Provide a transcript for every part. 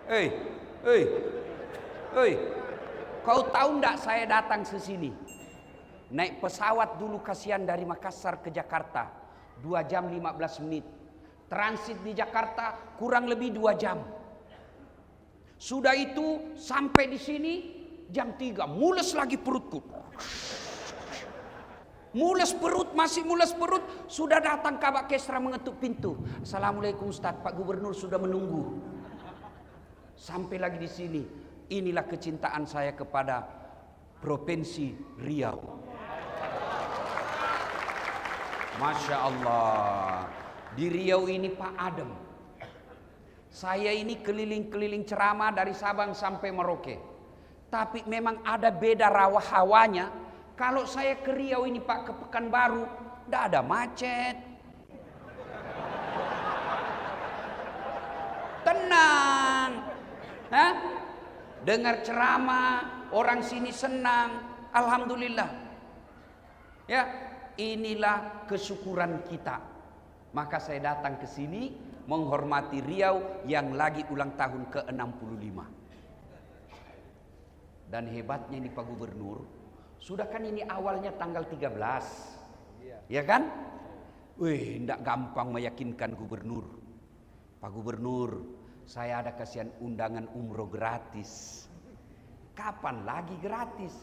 Hei, hei, hei. Kau tahu enggak saya datang ke sini? Naik pesawat dulu kasihan dari Makassar ke Jakarta. 2 jam 15 menit. Transit di Jakarta kurang lebih 2 jam. Sudah itu sampai di sini jam 3. Mules lagi perutku. Mules perut, masih mules perut. Sudah datang Kabak Kesra mengetuk pintu. Assalamualaikum Ustaz, Pak Gubernur sudah menunggu. Sampai lagi di sini. Inilah kecintaan saya kepada Provinsi Riau. Masya Allah. Di Riau ini Pak adem. Saya ini keliling-keliling ceramah dari Sabang sampai Merauke. Tapi memang ada beda hawanya. Kalau saya ke Riau ini Pak, ke Pekanbaru, tidak ada macet. Tenang. Hah? Dengar ceramah, orang sini senang. Alhamdulillah. Ya, inilah kesyukuran kita. Maka saya datang ke sini menghormati Riau yang lagi ulang tahun ke-65. Dan hebatnya ini Pak Gubernur, sudah kan ini awalnya tanggal 13. Ya kan? Wih, tidak gampang meyakinkan Gubernur. Pak Gubernur, saya ada kasihan undangan umroh gratis. Kapan lagi gratis?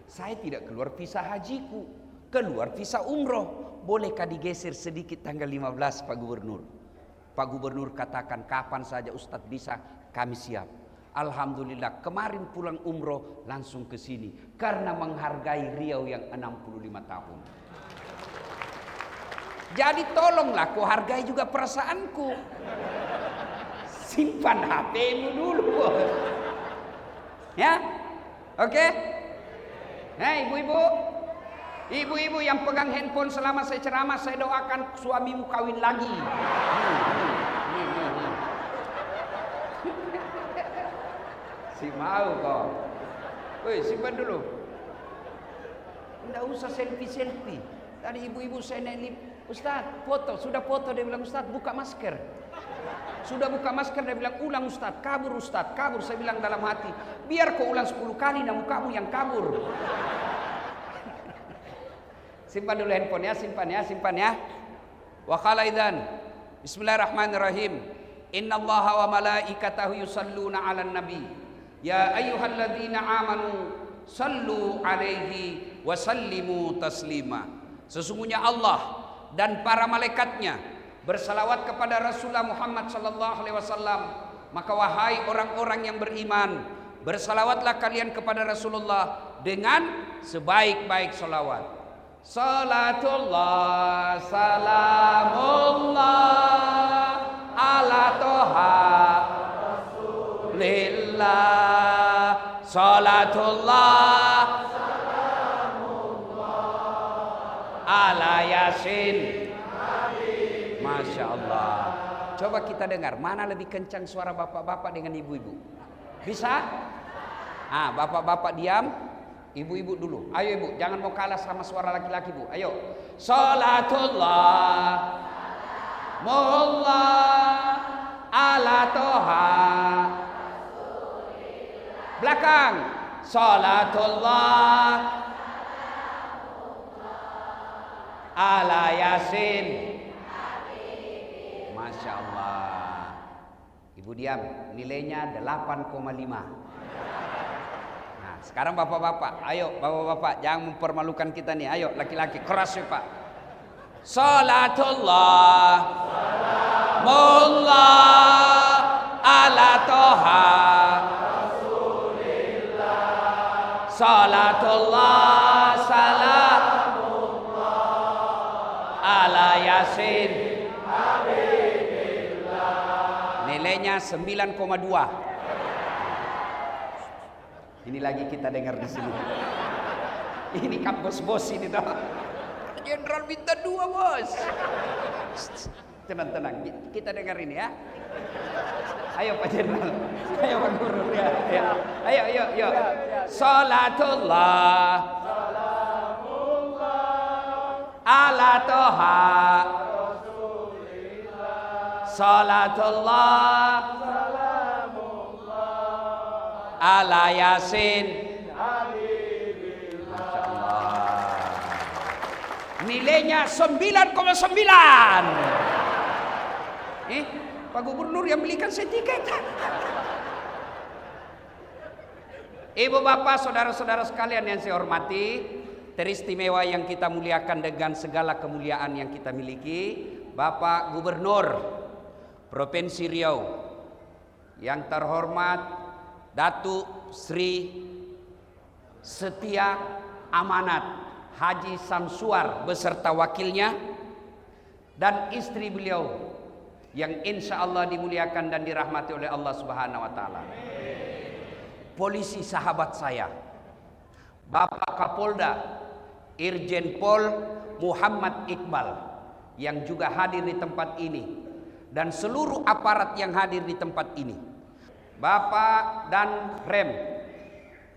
Saya tidak keluar visa hajiku, keluar visa umroh. Bolehkah digeser sedikit tanggal 15 Pak Gubernur? Pak Gubernur katakan kapan saja Ustadz bisa, kami siap. Alhamdulillah kemarin pulang umroh langsung ke sini karena menghargai Riau yang 65 tahun. Jadi tolonglah kau hargai juga perasaanku. Simpan HP-mu dulu, bos. Ya, oke? Hei ibu-ibu, ibu-ibu yang pegang handphone selama saya ceramah, saya doakan suamimu kawin lagi. Si mau kok. Woi, simpan dulu. Tidak usah selfie-selfie. Tadi ibu-ibu saya nelip, Ustaz, foto. Sudah foto, dia bilang, Ustaz, buka masker. Sudah buka masker, dia bilang, ulang Ustaz, kabur Ustaz, kabur. Saya bilang dalam hati, biar kau ulang 10 kali, namun kamu yang kabur. Simpan dulu handphone ya, simpan ya. Wa qala idzan. Bismillahirrahmanirrahim. Innallaha wa malaikatahu yusalluna 'alan nabi. Ya ayyuhalladzina amanu sallu 'alaihi wa sallimu taslima. Sesungguhnya Allah dan para malaikatnya bersalawat kepada Rasulullah Muhammad sallallahu alaihi wasallam. Maka wahai orang-orang yang beriman, bersalawatlah kalian kepada Rasulullah dengan sebaik-baik salawat. Salatullah salamullah ala toha Rasulillah. Salatullah salamullah ala Yasin. Masya Allah. Coba kita dengar mana lebih kencang suara bapak-bapak dengan ibu-ibu. Bisa? Ah, bapak-bapak diam, ibu-ibu dulu. Ayo ibu, jangan mau kalah sama suara laki-laki bu. Ayo. Salatullah mullah ala toha. Belakang. Salatullah ala Yasin. Masya Allah. Ibu diam, nilainya 8,5. Nah sekarang bapak-bapak, ayo bapak-bapak, jangan mempermalukan kita nih. Ayo laki-laki, keras ya pak. Salatullah mullah ala toha Rasulillah. Salatullah salamullah ala Yasin. Nilainya 9,2. Ini lagi kita dengar di sini. Ini kampus bos ini toh. Jenderal minta 2 bos. Tenang. Kita dengar ini ya. Ayo Pak Jenderal. Ayo Pak Guru ya. Ayo. Salatullah ala toha Salatullah salamullah ala Yasin. Masya Allah. Nilainya 9,9. Pak Gubernur yang belikan saya tiket. Ibu bapak saudara-saudara sekalian yang saya hormati, teristimewa yang kita muliakan dengan segala kemuliaan yang kita miliki, Bapak Gubernur Provinsi Riau yang terhormat Datuk Sri Setia Amanat Haji Samsuar beserta wakilnya dan istri beliau yang insya Allah dimuliakan dan dirahmati oleh Allah Subhanahu wa Ta'ala. Polisi sahabat saya, Bapak Kapolda Irjen Pol Muhammad Iqbal yang juga hadir di tempat ini, dan seluruh aparat yang hadir di tempat ini, Bapak dan Rem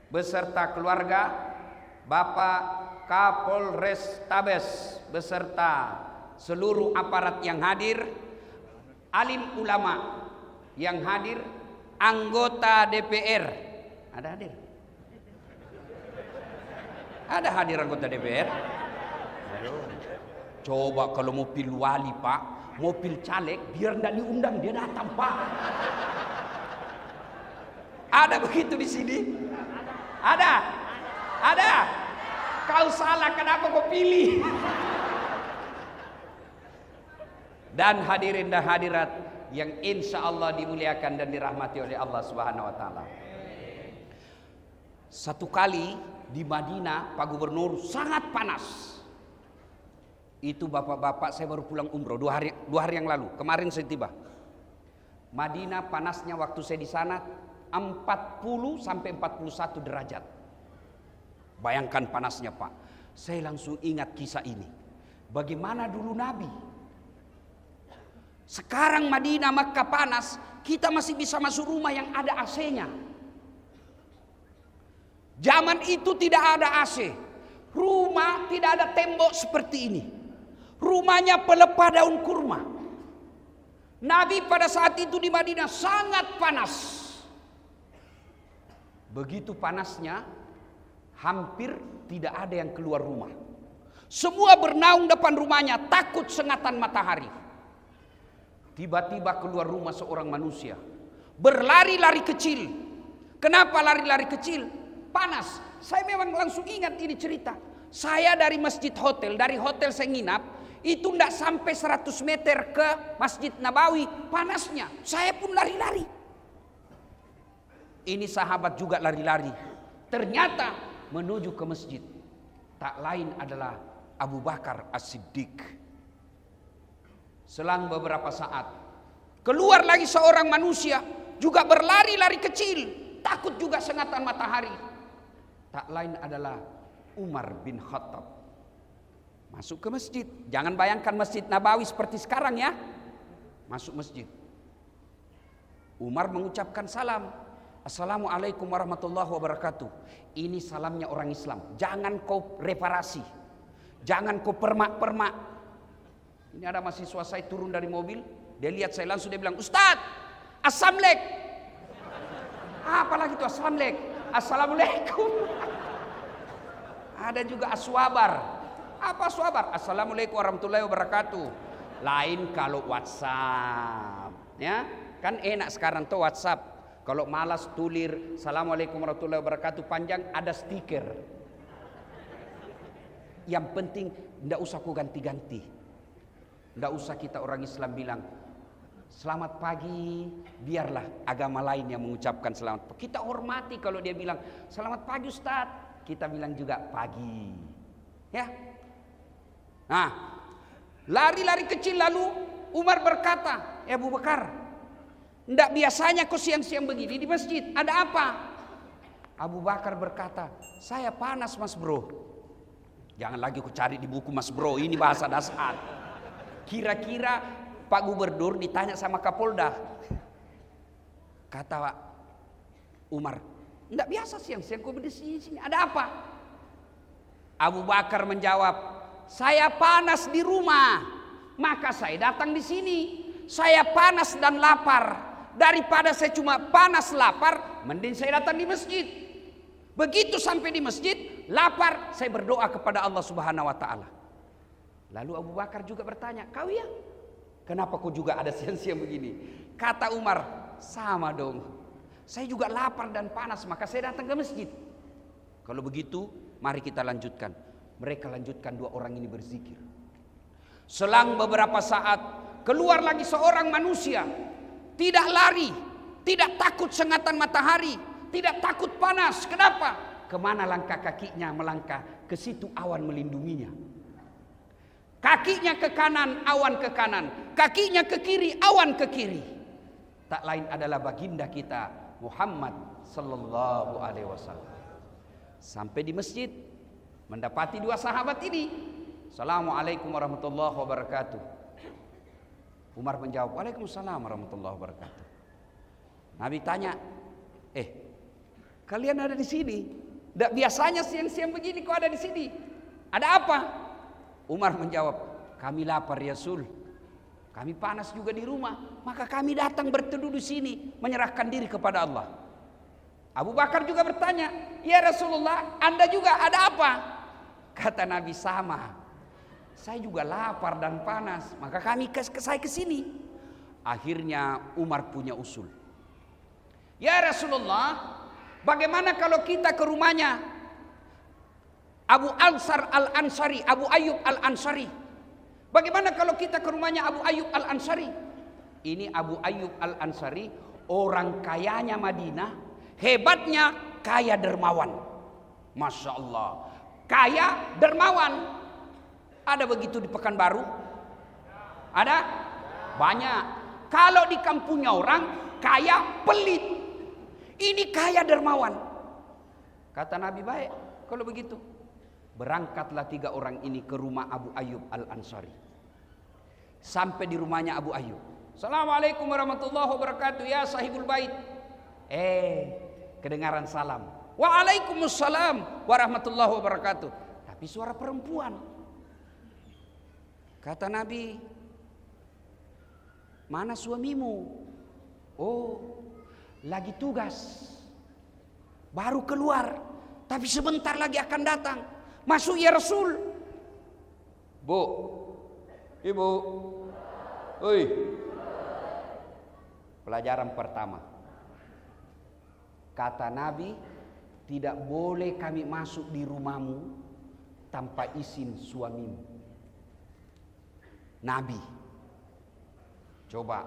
beserta keluarga, Bapak Kapolres Tabes beserta seluruh aparat yang hadir, alim ulama yang hadir, anggota DPR. Ada hadir? Ada hadir anggota DPR? Coba kalau mau pilih wali Pak, mau pilih caleg, biar tidak diundang dia datang Pak. Ada begitu di sini? Ada? Ada? Kau salah, kenapa kau pilih? Dan hadirin dan hadirat yang insya Allah dimuliakan dan dirahmati oleh Allah Subhanahu wa Ta'ala. Satu kali di Madinah, Pak Gubernur, sangat panas. Itu bapak-bapak, saya baru pulang umroh 2 hari yang lalu. Kemarin saya tiba. Madinah panasnya waktu saya di sana 40 sampai 41 derajat. Bayangkan panasnya Pak. Saya langsung ingat kisah ini. Bagaimana dulu Nabi. Sekarang Madinah, Makkah panas, kita masih bisa masuk rumah yang ada AC-nya. Zaman itu tidak ada AC. Rumah tidak ada tembok seperti ini. Rumahnya pelepah daun kurma. Nabi pada saat itu di Madinah sangat panas. Begitu panasnya, hampir tidak ada yang keluar rumah. Semua bernaung depan rumahnya, takut sengatan matahari. Tiba-tiba keluar rumah seorang manusia, berlari-lari kecil. Kenapa lari-lari kecil? Panas. Saya memang langsung ingat ini cerita. Saya dari masjid hotel, dari hotel saya nginap, itu tidak sampai 100 meter ke Masjid Nabawi, panasnya. Saya pun lari-lari. Ini sahabat juga lari-lari. Ternyata menuju ke masjid. Tak lain adalah Abu Bakar As-Siddiq. Selang beberapa saat, keluar lagi seorang manusia, juga berlari-lari kecil, takut juga sengatan matahari. Tak lain adalah Umar bin Khattab. Masuk ke masjid. Jangan bayangkan Masjid Nabawi seperti sekarang ya. Masuk masjid. Umar mengucapkan salam. Assalamualaikum warahmatullahi wabarakatuh. Ini salamnya orang Islam. Jangan kau reparasi. Jangan kau permak-permak. Ini ada mahasiswa saya turun dari mobil. Dia lihat saya langsung, dia bilang, Ustadz, Assalamualaikum. Apalagi itu Assalamualaikum. Assalamualaikum. Ada juga aswabar. Apa aswabar? Assalamualaikum warahmatullahi wabarakatuh. Lain kalau WhatsApp, ya kan enak sekarang tuh WhatsApp. Kalau malas tulir Assalamualaikum warahmatullahi wabarakatuh panjang, ada stiker. Yang penting tidak usah ku ganti-ganti. Tidak usah kita orang Islam bilang selamat pagi, biarlah agama lain yang mengucapkan selamat pagi. Kita hormati kalau dia bilang selamat pagi Ustadz, kita bilang juga pagi. Ya. Nah, lari-lari kecil lalu Umar berkata, Abu Bakar, tidak biasanya kau siang-siang begini di masjid, ada apa? Abu Bakar berkata, saya panas mas bro. Jangan lagi ku cari di buku mas bro, ini bahasa dasar. Kira-kira Pak Gubernur ditanya sama Kapolda. Kata Umar, tidak biasa siang-siang kau di sini, ada apa? Abu Bakar menjawab, saya panas di rumah, maka saya datang di sini. Saya panas dan lapar, daripada saya cuma panas lapar, mending saya datang di masjid. Begitu sampai di masjid, lapar, saya berdoa kepada Allah Subhanahu wa taala. Lalu Abu Bakar juga bertanya, "Kau ya? Kenapa kau juga ada siang-siang begini?" Kata Umar, "Sama dong. Saya juga lapar dan panas, maka saya datang ke masjid." Kalau begitu, mari kita lanjutkan. Mereka lanjutkan, dua orang ini berzikir. Selang beberapa saat, keluar lagi seorang manusia. Tidak lari, tidak takut sengatan matahari, tidak takut panas. Kenapa? Kemana langkah kakinya melangkah? Ke situ awan melindunginya. Kakinya ke kanan, awan ke kanan. Kakinya ke kiri, awan ke kiri. Tak lain adalah baginda kita Muhammad sallallahu alaihi wasallam. Sampai di masjid, mendapati dua sahabat ini. "Assalamualaikum warahmatullahi wabarakatuh." Umar menjawab, "Waalaikumsalam warahmatullahi wabarakatuh." Nabi tanya, kalian ada di sini? Tidak biasanya siang-siang begini kok ada di sini. Ada apa? Umar menjawab, "Kami lapar ya Rasul. Kami panas juga di rumah. Maka kami datang berteduh di sini, menyerahkan diri kepada Allah." Abu Bakar juga bertanya, "Ya Rasulullah, Anda juga ada apa?" Kata Nabi, "Sama. Saya juga lapar dan panas, maka saya ke sini." Akhirnya Umar punya usul. "Ya Rasulullah, bagaimana kalau kita ke rumahnya Abu Al-Ansari, Abu Ayyub Al-Ansari? Bagaimana kalau kita ke rumahnya Abu Ayyub Al-Ansari?" Ini Abu Ayyub Al-Ansari, orang kayanya Madinah, hebatnya kaya dermawan. Masya Allah, kaya dermawan. Ada begitu di Pekanbaru? Ada? Banyak. Kalau di kampungnya orang kaya pelit, ini kaya dermawan. Kata Nabi, "Baik, kalau begitu berangkatlah 3 orang ini ke rumah Abu Ayyub Al-Ansari." Sampai di rumahnya Abu Ayyub. "Assalamualaikum warahmatullahi wabarakatuh ya sahibul bait." Kedengaran salam. "Waalaikumsalam warahmatullahi wabarakatuh." Tapi suara perempuan. Kata Nabi, "Mana suamimu?" "Oh, lagi tugas. Baru keluar, tapi sebentar lagi akan datang." "Masuk ya Rasul." "Bu, Ibu. Oi." Pelajaran pertama. Kata Nabi, tidak boleh kami masuk di rumahmu tanpa izin suamimu. Nabi, coba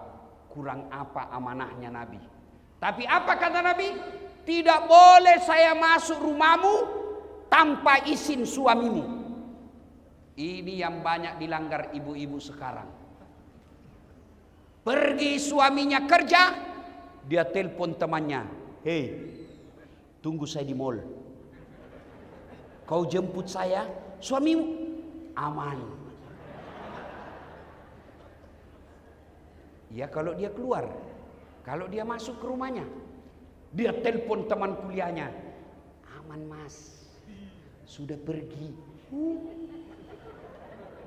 kurang apa amanahnya Nabi. Tapi apa kata Nabi? Tidak boleh saya masuk rumahmu tanpa izin suamimu. Ini yang banyak dilanggar ibu-ibu sekarang. Pergi suaminya kerja, dia telepon temannya, "Hei, tunggu saya di mall. Kau jemput saya, suamimu aman." Ya kalau dia keluar, kalau dia masuk ke rumahnya, dia telepon teman kuliahnya, "Aman mas, sudah pergi."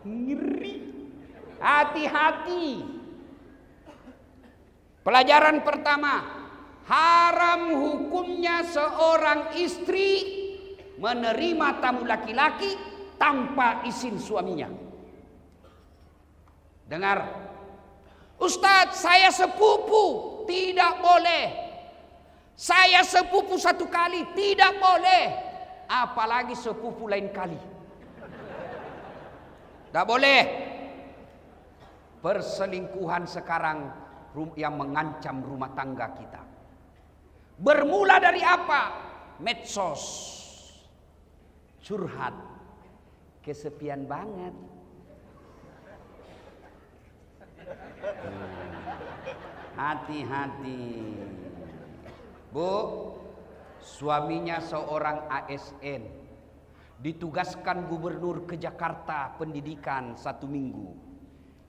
Ngeri. Hati-hati. Pelajaran pertama, haram hukumnya seorang istri menerima tamu laki-laki tanpa izin suaminya. Dengar, "Ustadz, saya sepupu." Tidak boleh. "Saya sepupu 1 kali." Tidak boleh. Apalagi sepupu lain kali. Tidak boleh. Perselingkuhan sekarang yang mengancam rumah tangga kita. Bermula dari apa? Medsos. Curhat. Kesepian banget. Hati-hati. Bu, suaminya seorang ASN, ditugaskan gubernur ke Jakarta pendidikan 1 minggu.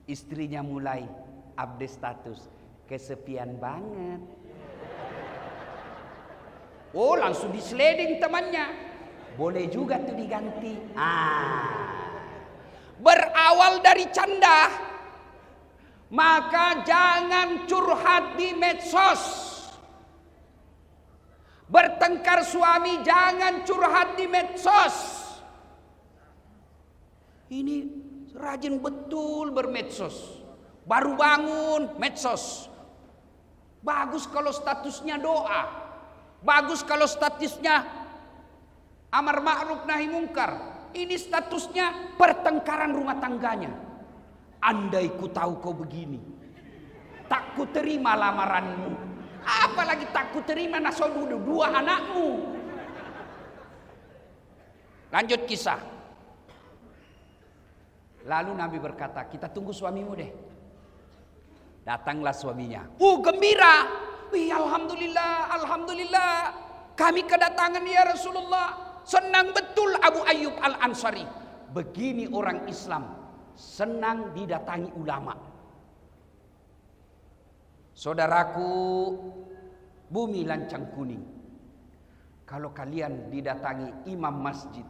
Istrinya mulai update status, kesepian banget. Oh, langsung disleding temannya. Boleh juga tuh diganti. Berawal dari canda, Maka jangan curhat di medsos. Bertengkar suami jangan curhat di medsos. Ini rajin betul bermedsos. Baru bangun medsos. Bagus kalau statusnya doa. Bagus kalau statusnya amar ma'ruf nahi mungkar. Ini statusnya pertengkaran rumah tangganya. Andai ku tahu kau begini, tak ku terima lamaranmu. Apalagi tak ku terima nasodu dua anakmu. Lanjut kisah. Lalu Nabi berkata, kita tunggu suamimu deh. Datanglah suaminya. Gembira. Wih, alhamdulillah, alhamdulillah. Kami kedatangan ya Rasulullah. Senang betul Abu Ayyub Al-Ansari. Begini orang Islam, senang didatangi ulama. Saudaraku, bumi lancang kuning. Kalau kalian didatangi imam masjid,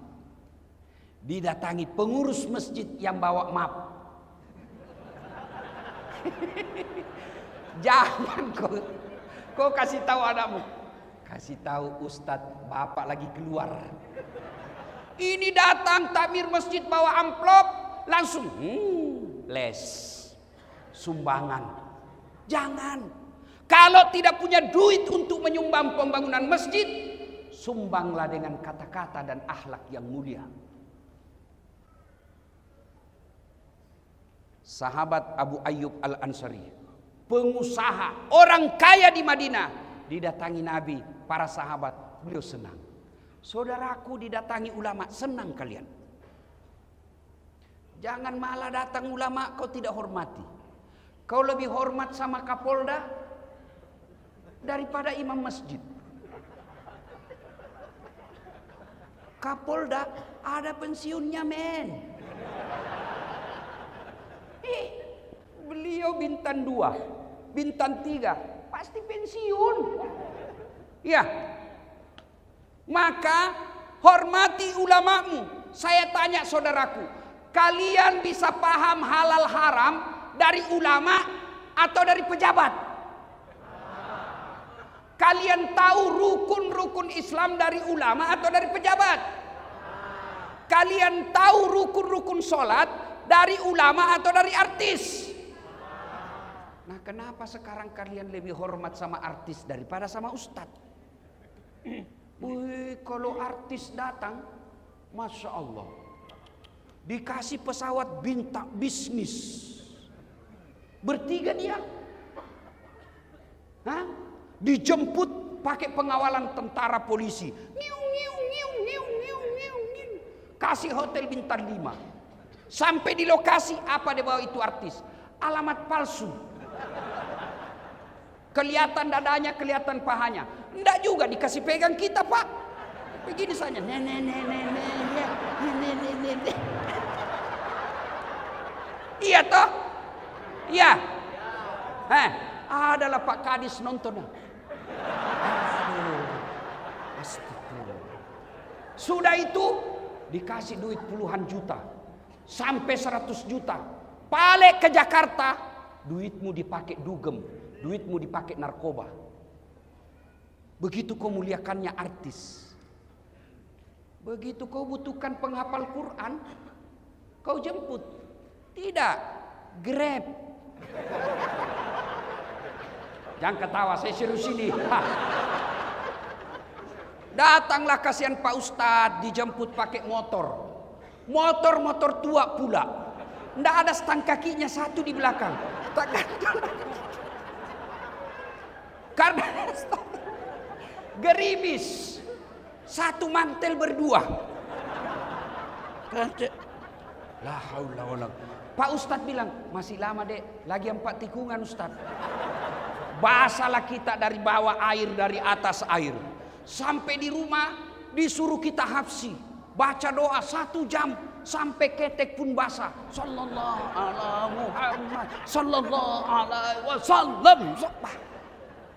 didatangi pengurus masjid yang bawa map, jangan kau kasih tahu anakmu, kasih tahu Ustadz bapak lagi keluar. Ini datang takmir masjid bawa amplop, langsung les sumbangan. Jangan. Kalau tidak punya duit untuk menyumbang pembangunan masjid, sumbanglah dengan kata-kata dan akhlak yang mulia. Sahabat Abu Ayyub Al-Ansari, pengusaha, orang kaya di Madinah, didatangi Nabi, para sahabat, beliau senang. Saudaraku didatangi ulama, senang kalian. Jangan malah datang ulama kau tidak hormati. Kau lebih hormat sama Kapolda daripada imam masjid. Kapolda ada pensiunnya, men. Beliau bintang 2, bintang 3, pasti pensiun. Ya. Maka hormati ulamamu. Saya tanya saudaraku, kalian bisa paham halal haram dari ulama atau dari pejabat? Kalian tahu rukun-rukun Islam dari ulama atau dari pejabat? Kalian tahu rukun-rukun sholat dari ulama atau dari artis? Nah, kenapa sekarang kalian lebih hormat sama artis daripada sama ustadz? Wih, kalau artis datang, Masya Allah, dikasih pesawat bintang bisnis. Bertiga dia. Dijemput pakai pengawalan tentara polisi. Kasih hotel bintang 5. Sampai di lokasi, apa dia bawa itu artis? Alamat palsu. Kelihatan dadanya, kelihatan pahanya. Enggak juga dikasih pegang kita, Pak. Begini saja. Iya toh? Iya. Adalah Pak Kadis nonton. Sudah itu dikasih duit puluhan juta. Sampai 100 juta. Balik ke Jakarta, duitmu dipakai dugem, duitmu dipakai narkoba. Begitu kau muliakannya artis. Begitu kau butuhkan penghafal Quran, kau jemput. Tidak, Grab. Jangan ketawa, saya serius ini. Datanglah kasihan Pak Ustadz, dijemput pakai motor. Motor tua pula. Nggak ada stang kakinya satu di belakang. Karena gerimis. Satu mantel berdua. La haula wala. Pak Ustadz bilang, masih lama dek, lagi 4 tikungan Ustadz. Basalah kita dari bawah air, dari atas air. Sampai di rumah disuruh kita hafsi. Baca doa 1 jam sampai ketek pun basah. Sallallahu alaihi Muhammad sallallahu alaihi wasallam.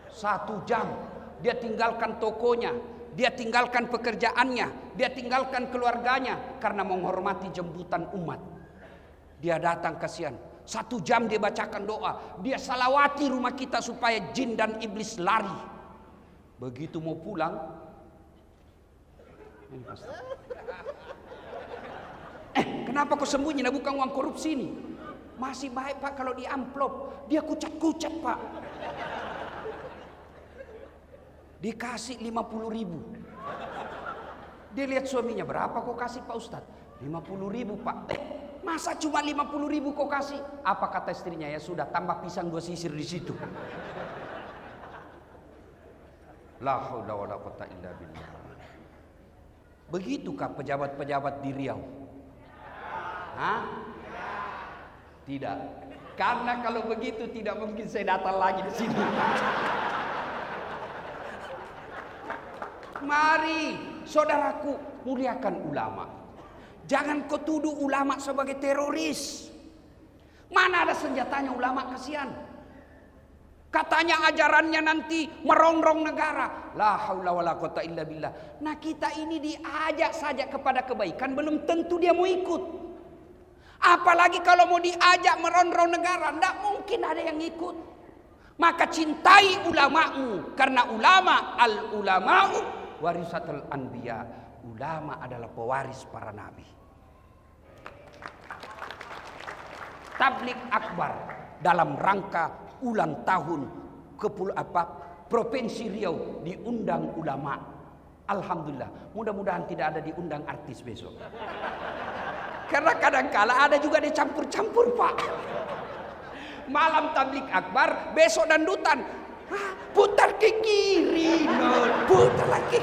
1 jam dia tinggalkan tokonya, dia tinggalkan pekerjaannya, dia tinggalkan keluarganya karena menghormati jemputan umat. Dia datang kasihan. 1 jam dia bacakan doa. Dia salawati rumah kita supaya jin dan iblis lari. Begitu mau pulang, kenapa kau sembunyi? Nah, bukan uang korupsi ini. Masih baik Pak kalau di amplop. Dia kucat-kucat Pak. Dikasih 50.000. Dia lihat suaminya, berapa kau kasih Pak Ustadz? 50.000 Pak. Masa cuma 50.000 kau kasih? Apa kata istrinya? Ya sudah, tambah pisang 2 sisir di situ. La haula wala quwata illa billah. Begitukah pejabat-pejabat di Riau? Hah? Tidak. Karena kalau begitu tidak mungkin saya datang lagi di sini. Mari, saudaraku, muliakan ulama. Jangan kau tuduh ulama sebagai teroris. Mana ada senjatanya ulama, kasihan. Katanya ajarannya nanti merongrong negara. La haula wala quwata illa billah. Nah, kita ini diajak saja kepada kebaikan, belum tentu dia mau ikut. Apalagi kalau mau diajak merongrong negara, tidak mungkin ada yang ikut. Maka cintai ulamamu, karena ulama al-ulama'u warisatul anbiya. Ulama adalah pewaris para nabi. Tablik akbar dalam rangka ulang tahun Provinsi Riau diundang ulama. Alhamdulillah. Mudah-mudahan tidak ada diundang artis besok. Karena kadang-kala ada juga dicampur-campur Pak. Malam tablik akbar, besok dandutan. Putar ke kiri, putar lagi.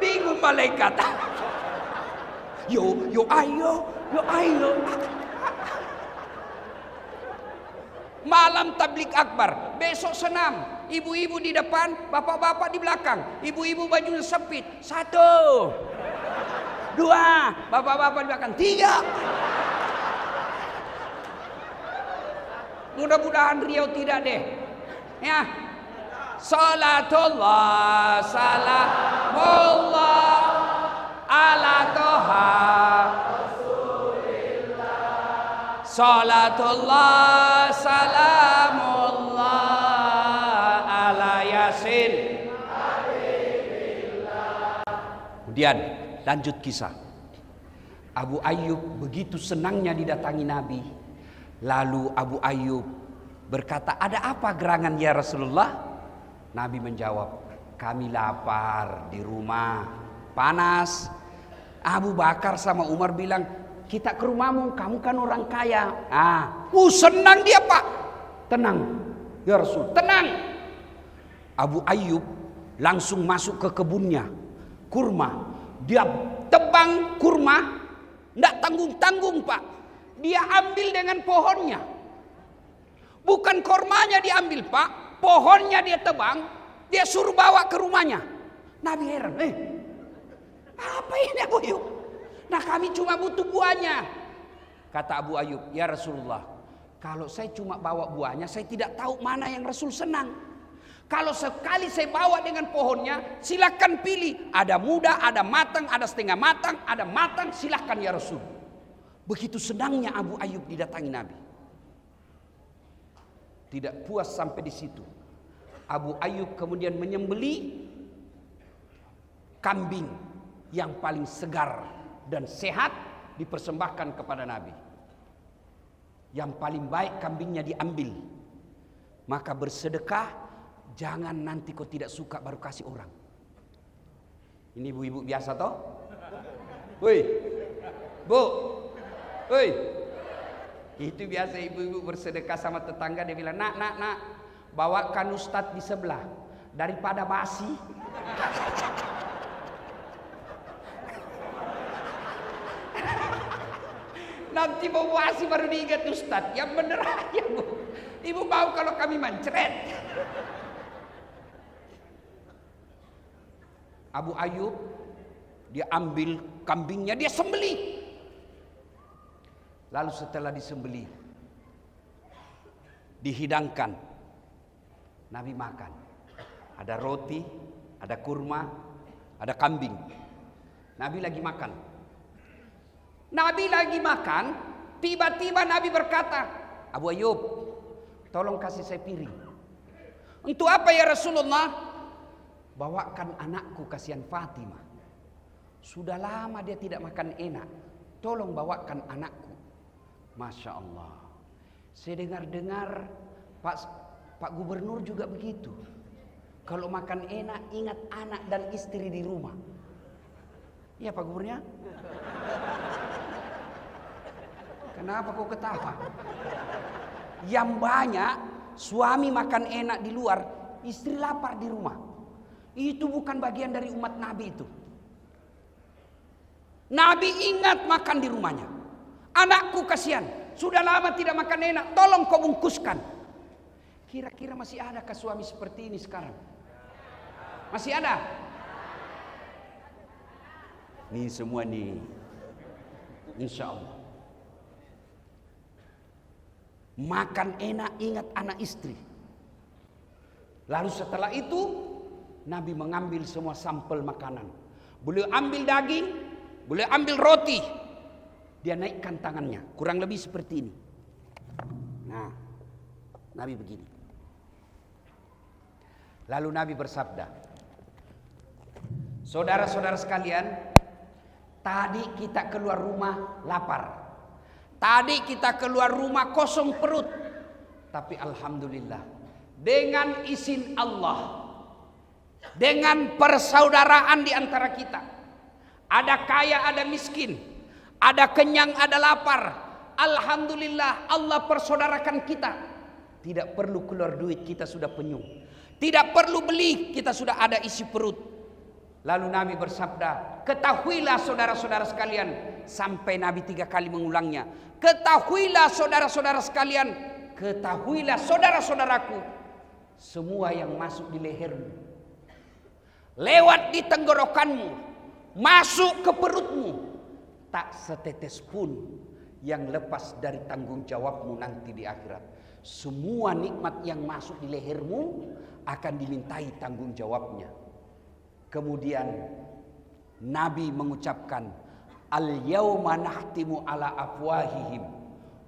Bingung malaikat. Yo ayo. Malam tablik akbar, besok senam. Ibu-ibu di depan, bapak-bapak di belakang. Ibu-ibu bajunya sempit. 1, 2, bapak-bapak di belakang. 3. Mudah-mudahan Riau tidak deh. Ya. Salatullah, salamullah ala toha. Salatullah, salamullah ala yasin. Kemudian lanjut kisah. Abu Ayyub begitu senangnya didatangi Nabi. Lalu Abu Ayyub berkata, ada apa gerangan ya Rasulullah? Nabi menjawab, kami lapar di rumah, panas. Abu Bakar sama Umar bilang, kita ke rumahmu, kamu kan orang kaya. Senang dia Pak. Tenang ya Rasul, tenang. Abu Ayyub langsung masuk ke kebunnya, kurma. Dia tebang kurma, tidak tanggung-tanggung Pak. Dia ambil dengan pohonnya. Bukan kurmanya diambil Pak, pohonnya dia tebang, dia suruh bawa ke rumahnya. Nabi heran, apa ini Abu Ayyub? Nah, kami cuma butuh buahnya. Kata Abu Ayyub, ya Rasulullah, kalau saya cuma bawa buahnya, saya tidak tahu mana yang Rasul senang. Kalau sekali saya bawa dengan pohonnya, silakan pilih. Ada muda, ada matang, ada setengah matang, ada matang, silakan ya Rasul. Begitu senangnya Abu Ayyub didatangi Nabi. Tidak puas sampai di situ. Abu Ayyub kemudian menyembelih kambing yang paling segar dan sehat, dipersembahkan kepada Nabi. Yang paling baik kambingnya diambil. Maka bersedekah, jangan nanti kau tidak suka baru kasih orang. Ini ibu-ibu biasa toh? Woi, bu, woi. Itu biasa ibu-ibu bersedekah sama tetangga, dia bilang, nak, bawakan ustadz di sebelah daripada basi. Nanti mau basi baru diingat ustadz. Yang bener aja bu. Ibu mau kalau kami mancret. Abu Ayyub dia ambil kambingnya, dia sembelih. Lalu setelah disembelih, dihidangkan, Nabi makan. Ada roti, ada kurma, ada kambing. Nabi lagi makan. Tiba-tiba Nabi berkata, Abu Ayyub, tolong kasih saya piring. Untuk apa ya Rasulullah? Bawakan anakku, kasihan Fatimah. Sudah lama dia tidak makan enak. Tolong bawakan anakku. Masya Allah. Saya dengar-dengar Pak Gubernur juga begitu. Kalau makan enak ingat anak dan istri di rumah. Iya Pak Gubernurnya? Kenapa kau ketawa? Yang banyak suami makan enak di luar, istri lapar di rumah. Itu bukan bagian dari umat Nabi itu. Nabi ingat makan di rumahnya. Anakku kasihan, sudah lama tidak makan enak, tolong kau bungkuskan. Kira-kira masih adakah suami seperti ini sekarang? Masih ada? Nih semua nih, insya Allah. Makan enak ingat anak istri. Lalu setelah itu Nabi mengambil semua sampel makanan. Beliau ambil daging, beliau ambil roti. Dia naikkan tangannya, kurang lebih seperti ini. Nah, Nabi begini. Lalu Nabi bersabda, saudara-saudara sekalian, tadi kita keluar rumah lapar. Tadi kita keluar rumah kosong perut. Tapi alhamdulillah, dengan izin Allah, dengan persaudaraan di antara kita, ada kaya, ada miskin, ada kenyang, ada lapar. Alhamdulillah Allah persaudarakan kita. Tidak perlu keluar duit, kita sudah penyung. Tidak perlu beli, kita sudah ada isi perut. Lalu Nabi bersabda, ketahuilah saudara-saudara sekalian. Sampai Nabi 3 kali mengulangnya. Ketahuilah saudara-saudara sekalian. Ketahuilah saudara-saudaraku. Semua yang masuk di lehermu, lewat di tenggorokanmu, masuk ke perutmu, tak setetes pun yang lepas dari tanggung jawabmu nanti di akhirat. Semua nikmat yang masuk di lehermu akan dimintai tanggung jawabnya. Kemudian Nabi mengucapkan, al-yawma nahtimu ala afwahihim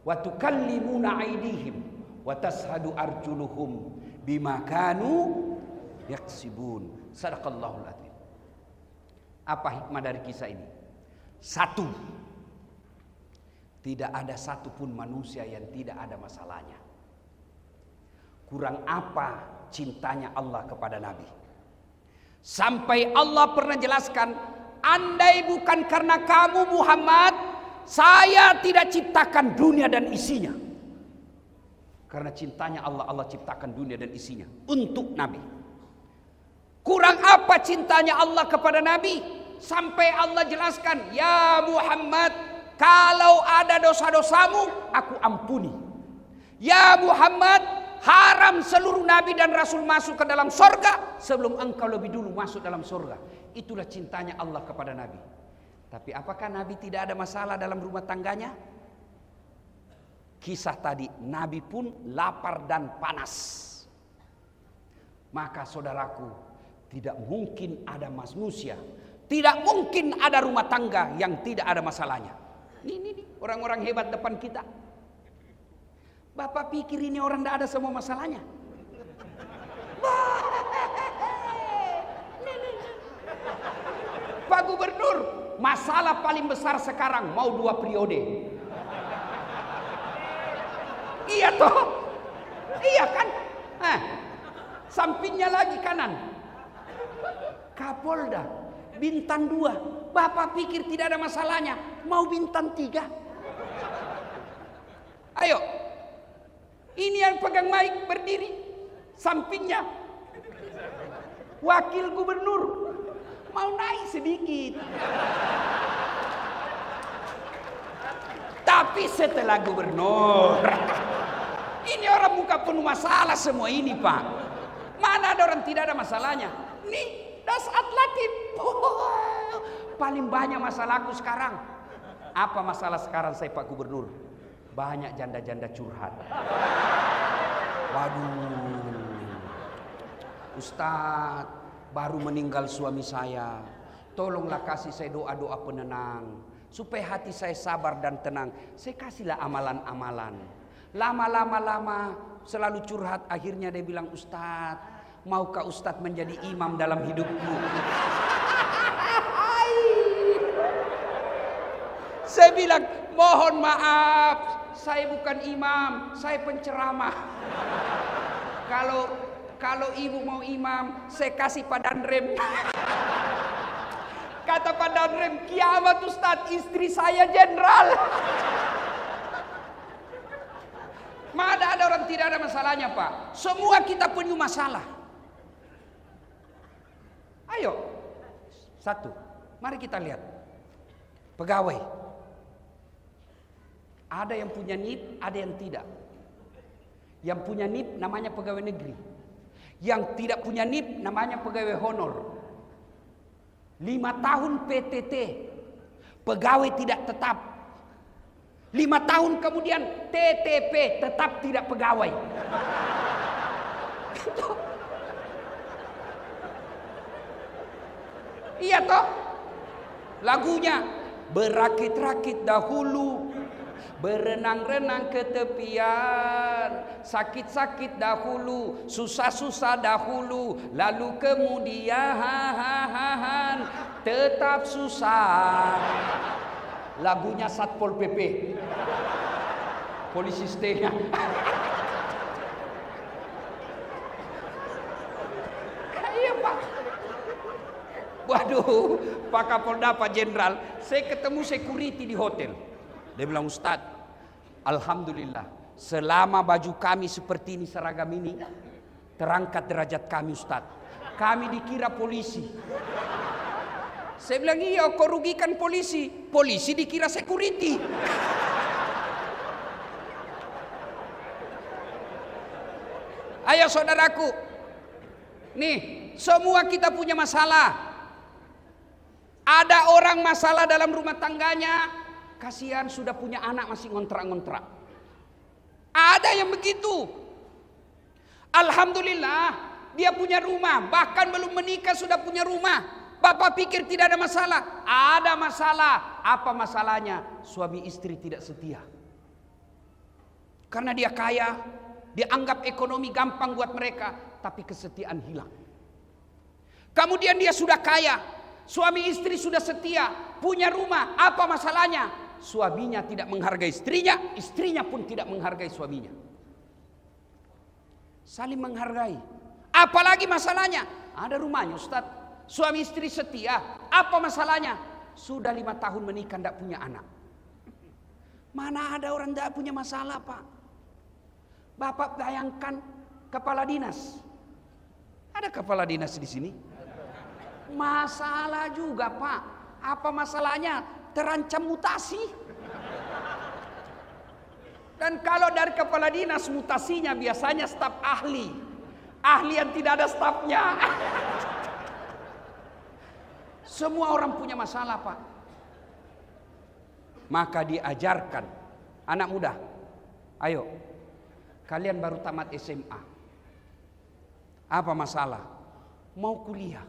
wa tukallimuna aydihim wa tashhadu arjuluhum bima kanu yaksibun. Sadaqallahul adzim. Apa hikmah dari kisah ini? Satu, tidak ada satupun manusia yang tidak ada masalahnya. Kurang apa cintanya Allah kepada Nabi? Sampai Allah pernah jelaskan, andai bukan karena kamu Muhammad, saya tidak ciptakan dunia dan isinya. Karena cintanya Allah, Allah ciptakan dunia dan isinya untuk Nabi. Kurang apa cintanya Allah kepada Nabi? Sampai Allah jelaskan, ya Muhammad, kalau ada dosa-dosamu, aku ampuni. Ya Muhammad, haram seluruh nabi dan rasul masuk ke dalam sorga sebelum engkau lebih dulu masuk dalam sorga. Itulah cintanya Allah kepada Nabi. Tapi apakah Nabi tidak ada masalah dalam rumah tangganya? Kisah tadi, Nabi pun lapar dan panas. Maka saudaraku, tidak mungkin ada manusia, tidak mungkin ada rumah tangga yang tidak ada masalahnya. Ini orang-orang hebat depan kita. Bapak pikir ini orang tidak ada semua masalahnya? Pak Gubernur, masalah paling besar sekarang mau 2 periode. Iya toh? Iya kan? Sampingnya lagi kanan, Kapolda, bintang 2. Bapak pikir tidak ada masalahnya, mau bintang 3. Ayo. Ini yang pegang mic berdiri, sampingnya wakil gubernur, mau naik sedikit. Tapi setelah gubernur, ini orang muka penuh masalah semua ini Pak. Mana ada orang tidak ada masalahnya? Nih, Dasat Latif. Paling banyak masalahku sekarang. Apa masalah sekarang saya Pak Gubernur? Banyak janda-janda curhat. Waduh, Ustadz, baru meninggal suami saya. Tolonglah kasih saya doa-doa penenang. supaya hati saya sabar dan tenang. Saya kasihlah amalan-amalan. Lama selalu curhat. Akhirnya dia bilang, Ustadz, maukah Ustadz menjadi imam dalam hidupku? Saya bilang, mohon maaf, saya bukan imam, saya penceramah. Kalau ibu mau imam, saya kasih Pak Danrem. Kata Pak Danrem, kiamat Ustadz, istri saya jenderal. Mana ada orang tidak ada masalahnya, Pak? Semua kita punya masalah. Ayo, satu, mari kita lihat. Pegawai. Ada yang punya NIP, ada yang tidak. Yang punya NIP namanya pegawai negeri. Yang tidak punya NIP namanya pegawai honor. 5 tahun PTT, pegawai tidak tetap. 5 tahun kemudian TTP, tetap tidak pegawai. Iya toh? Lagunya, berakit-rakit dahulu, berenang-renang ke tepian, sakit-sakit dahulu, susah-susah dahulu, lalu kemudian tetap susah. Lagunya Satpol PP, polisi setengah. Iya Pak. Waduh, Pak Kapolda, Pak Jenderal, saya ketemu security di hotel. Dia bilang, Ustadz, alhamdulillah, selama baju kami seperti ini, seragam ini, terangkat derajat kami, Ustadz. Kami dikira polisi. Saya bilang, iya, kau rugikan polisi. Polisi dikira security. Ayo saudaraku, nih, semua kita punya masalah. Ada orang masalah dalam rumah tangganya, kasihan sudah punya anak masih ngontrak-ngontrak. Ada yang begitu. Alhamdulillah, dia punya rumah, bahkan belum menikah sudah punya rumah. Bapak pikir tidak ada masalah? Ada masalah. Apa masalahnya? Suami istri tidak setia. Karena dia kaya, dia anggap ekonomi gampang buat mereka, tapi kesetiaan hilang. Kemudian dia sudah kaya, suami istri sudah setia, punya rumah, apa masalahnya? Suaminya tidak menghargai istrinya, istrinya pun tidak menghargai suaminya. Saling menghargai. Apalagi masalahnya? Ada rumahnya, Ustaz. Suami istri setia, apa masalahnya? Sudah 5 tahun menikah, tidak punya anak. Mana ada orang tidak punya masalah, Pak? Bapak bayangkan kepala dinas. Ada kepala dinas di sini? Masalah juga, Pak. Apa masalahnya? Terancam mutasi. Dan kalau dari kepala dinas, mutasinya biasanya staf ahli. Ahli yang tidak ada stafnya. Semua orang punya masalah, Pak. Maka diajarkan anak muda, ayo, kalian baru tamat SMA. Apa masalah? Mau kuliah.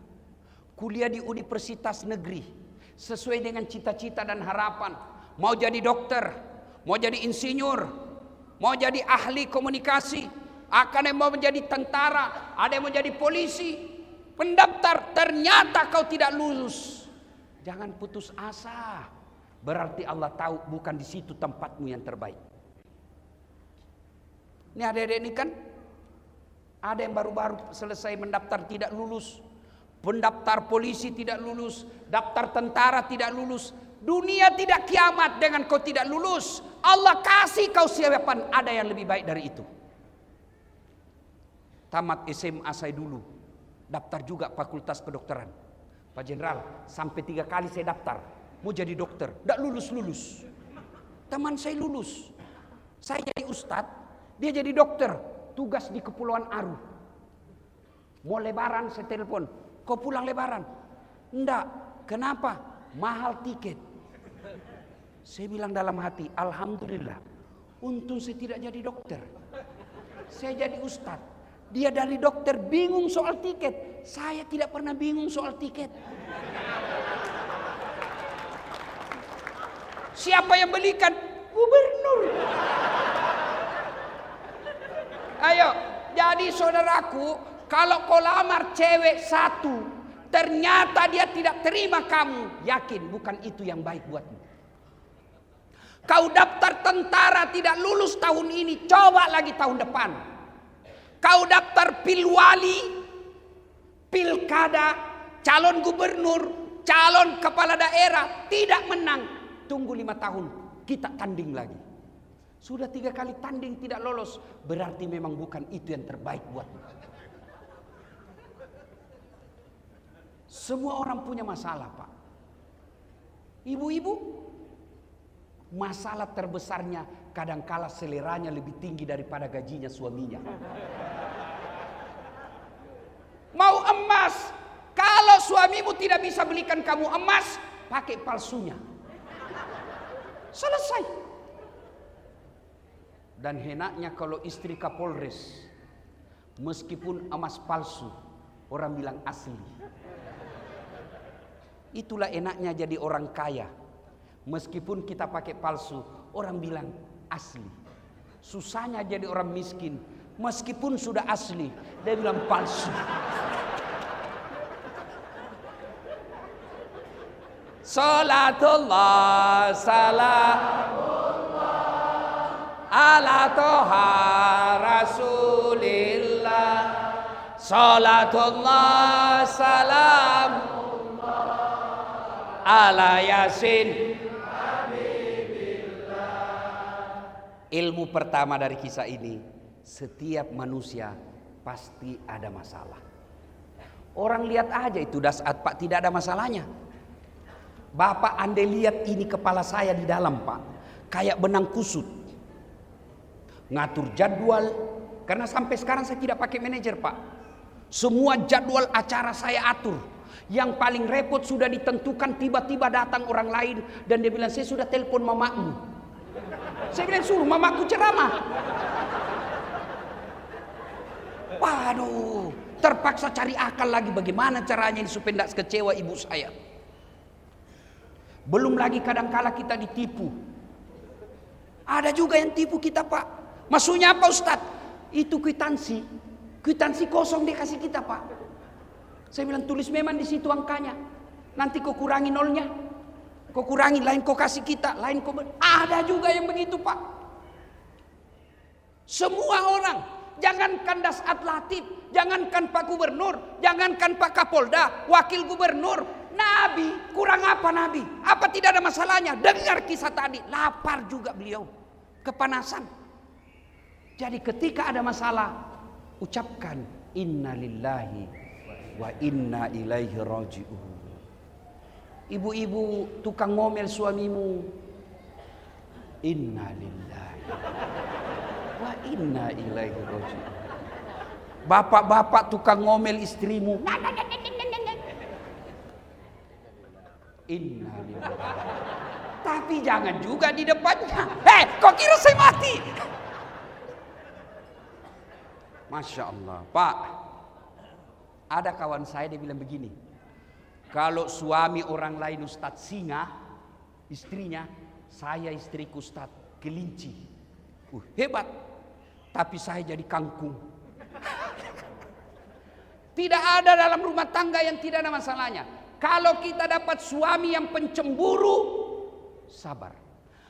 Kuliah di universitas negeri sesuai dengan cita-cita dan harapan. Mau jadi dokter, mau jadi insinyur, mau jadi ahli komunikasi, akan yang mau menjadi tentara, ada yang mau jadi polisi. Pendaftar, ternyata kau tidak lulus. Jangan putus asa. Berarti Allah tahu bukan di situ tempatmu yang terbaik. Ini adik-adik ini kan ada yang baru-baru selesai mendaftar tidak lulus. Pendaftar polisi tidak lulus, daftar tentara tidak lulus. Dunia tidak kiamat dengan kau tidak lulus. Allah kasih kau siapan, ada yang lebih baik dari itu. Tamat SMA saya dulu, daftar juga fakultas kedokteran. Pak Jenderal, sampai 3 kali saya daftar, mau jadi dokter, tidak lulus-lulus. Teman saya lulus, saya jadi ustadz, dia jadi dokter, tugas di Kepulauan Aru. Mau lebaran saya telepon, kau pulang lebaran? Enggak, kenapa? Mahal tiket. Saya bilang dalam hati, alhamdulillah, untung saya tidak jadi dokter, saya jadi ustadz. Dia dari dokter bingung soal tiket, saya tidak pernah bingung soal tiket. Siapa yang belikan? Gubernur. Ayo, jadi saudaraku, kalau kau lamar cewek satu, ternyata dia tidak terima kamu, yakin bukan itu yang baik buatmu. Kau daftar tentara tidak lulus tahun ini, coba lagi tahun depan. Kau daftar pilwali, pilkada, calon gubernur, calon kepala daerah, tidak menang. Tunggu 5 tahun, kita tanding lagi. Sudah 3 kali tanding tidak lolos, berarti memang bukan itu yang terbaik buatmu. Semua orang punya masalah, Pak. Ibu-ibu, masalah terbesarnya kadangkala seleranya lebih tinggi daripada gajinya suaminya. Mau emas, kalau suamimu tidak bisa belikan kamu emas, pakai palsunya. Selesai. Dan henaknya kalau istri Kapolres, meskipun emas palsu, orang bilang asli. Itulah enaknya jadi orang kaya. Meskipun kita pakai palsu, orang bilang asli. Susahnya jadi orang miskin, meskipun sudah asli, dia bilang palsu. Salatullah salamullah ala toha rasulillah. Salatullah salamullah ala yasin. Ilmu pertama dari kisah ini, setiap manusia pasti ada masalah. Orang lihat aja itu dasar Pak, tidak ada masalahnya. Bapak andai lihat ini kepala saya di dalam, Pak, kayak benang kusut. Ngatur jadwal, karena sampai sekarang saya tidak pakai manajer, Pak. Semua jadwal acara saya atur. Yang paling repot sudah ditentukan, tiba-tiba datang orang lain dan dia bilang, saya sudah telepon mamamu. Saya bilang, suruh mamaku ceramah. Waduh, terpaksa cari akal lagi bagaimana caranya ini supaya tidak kecewa ibu saya. Belum lagi kadangkala kita ditipu. Ada juga yang tipu kita, Pak. Maksudnya apa, Ustadz? Itu kwitansi. Kwitansi kosong dia kasih kita, Pak. Saya bilang, tulis memang di situ angkanya. Nanti kau kurangi nolnya. Kau kurangi, lain kau kasih kita, lain kau... Ada juga yang begitu, Pak. Semua orang. Jangankan Dasat Latif, jangankan Pak Gubernur, jangankan Pak Kapolda, Wakil Gubernur, Nabi, kurang apa Nabi? Apa tidak ada masalahnya? Dengar kisah tadi, lapar juga beliau, kepanasan. Jadi ketika ada masalah, ucapkan inna lillahi wa inna ilaihi raji'un. Ibu-ibu tukang ngomel suamimu, inna lillahi wa inna ilaihi raji'un. Bapak-bapak tukang ngomel istrimu, inna lillahi. Tapi jangan juga di depannya. Kok kira saya mati? Masya Allah, Pak. Ada kawan saya dia bilang begini, kalau suami orang lain Ustadz singa, istrinya, saya istriku Ustadz kelinci. Hebat. Tapi saya jadi kangkung. Tidak ada dalam rumah tangga yang tidak ada masalahnya. Kalau kita dapat suami yang pencemburu, sabar.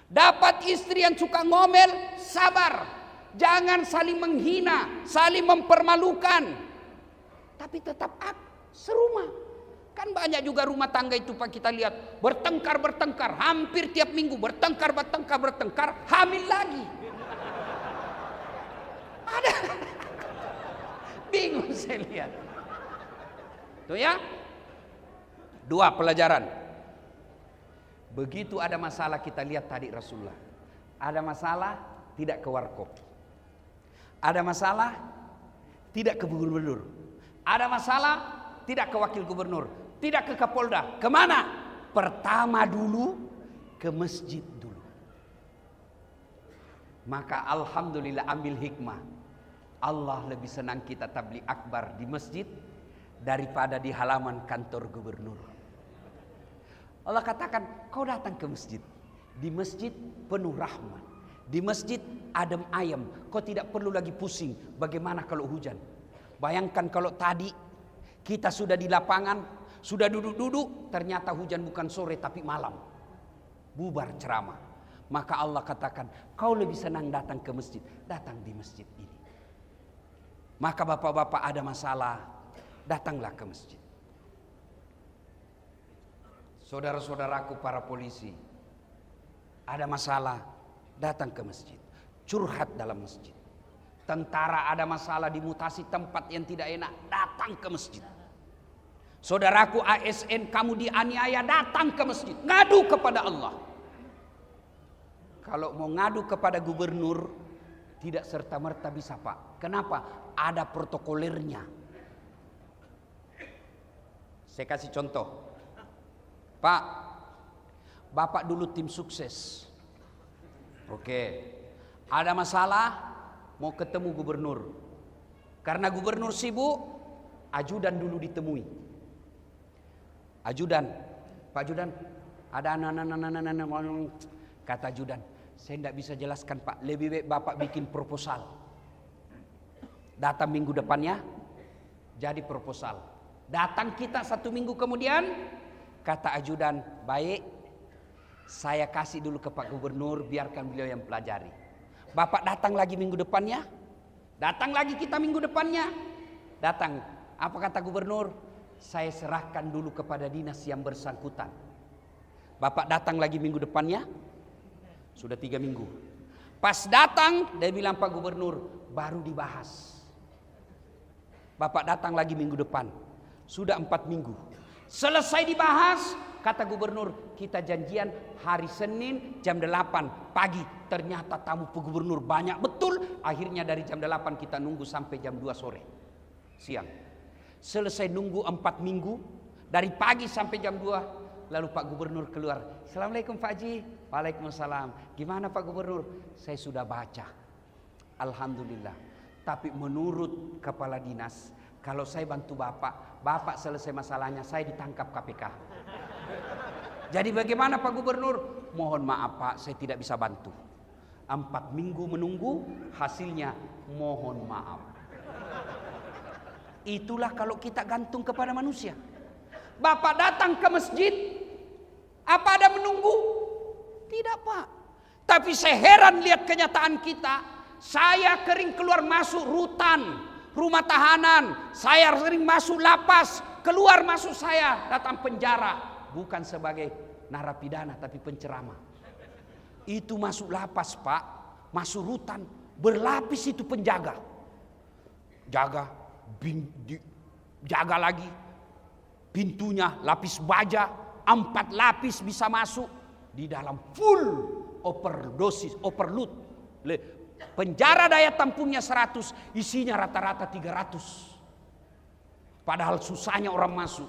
Dapat istri yang suka ngomel, sabar. Jangan saling menghina, saling mempermalukan. Tapi tetap serumah. Kan banyak juga rumah tangga itu Pak, kita lihat bertengkar, hampir tiap minggu bertengkar, hamil lagi. Ada. Bingung saya lihat. Tuh ya. 2 pelajaran. Begitu ada masalah kita lihat tadi Rasulullah. Ada masalah tidak ke warkop. Ada masalah tidak ke gubernur. Ada masalah tidak ke wakil gubernur. Tidak ke Kapolda. Kemana? Pertama dulu ke masjid dulu. Maka alhamdulillah ambil hikmah. Allah lebih senang kita tabligh akbar di masjid daripada di halaman kantor gubernur. Allah katakan, kau datang ke masjid. Di masjid penuh rahmat. Di masjid adem ayem. Kau tidak perlu lagi pusing bagaimana kalau hujan. Bayangkan kalau tadi kita sudah di lapangan, sudah duduk-duduk, ternyata hujan bukan sore tapi malam. Bubar ceramah. Maka Allah katakan, kau lebih senang datang ke masjid. Datang di masjid ini. Maka bapak-bapak ada masalah, datanglah ke masjid. Saudara-saudaraku para polisi, ada masalah, datang ke masjid. Curhat dalam masjid. Tentara ada masalah di mutasi tempat yang tidak enak, datang ke masjid. Saudaraku ASN, kamu dianiaya, datang ke masjid. Ngadu kepada Allah. Kalau mau ngadu kepada gubernur, tidak serta-merta bisa Pak. Kenapa? Ada protokolernya. Saya kasih contoh. Pak, Bapak dulu tim sukses. Oke. Ada masalah, mau ketemu gubernur. Karena gubernur sibuk, ajudan dulu ditemui. Ajudan, Pak Ajudan, ada anak-anak. Kata ajudan, saya tidak bisa jelaskan Pak, lebih baik Bapak bikin proposal. Datang minggu depannya, jadi proposal. Datang kita 1 minggu kemudian, kata ajudan, baik, saya kasih dulu ke Pak Gubernur, biarkan beliau yang pelajari. Bapak datang lagi minggu depannya, datang lagi kita minggu depannya, datang. Apa kata gubernur? Saya serahkan dulu kepada dinas yang bersangkutan. Bapak datang lagi minggu depannya, sudah 3 minggu. Pas datang, dia bilang Pak Gubernur, baru dibahas. Bapak datang lagi minggu depan, sudah 4 minggu. Selesai dibahas, kata gubernur, kita janjian hari Senin jam 8 pagi. Ternyata tamu Pak Gubernur banyak betul. Akhirnya dari jam 8 kita nunggu sampai jam 2 sore. Siang. Selesai nunggu 4 minggu. Dari pagi sampai jam 2. Lalu Pak Gubernur keluar. Assalamualaikum Pak Haji. Waalaikumsalam. Gimana Pak Gubernur? Saya sudah baca. Alhamdulillah. Tapi menurut kepala dinas, kalau saya bantu Bapak selesai masalahnya, saya ditangkap KPK. Jadi bagaimana Pak Gubernur? Mohon maaf Pak, saya tidak bisa bantu. 4 minggu menunggu, hasilnya mohon maaf. Itulah kalau kita gantung kepada manusia. Bapak datang ke masjid, apa ada menunggu? Tidak Pak. Tapi saya heran lihat kenyataan kita. Saya kering keluar masuk rutan, rumah tahanan. Saya sering masuk lapas, keluar masuk saya datang penjara. Bukan sebagai narapidana tapi penceramah. Itu masuk lapas Pak, masuk rutan, berlapis itu penjaga. Jaga lagi. Pintunya lapis baja, 4 lapis bisa masuk. Di dalam full overdosis, overload. Penjara daya tampungnya 100, isinya rata-rata 300. Padahal susahnya orang masuk.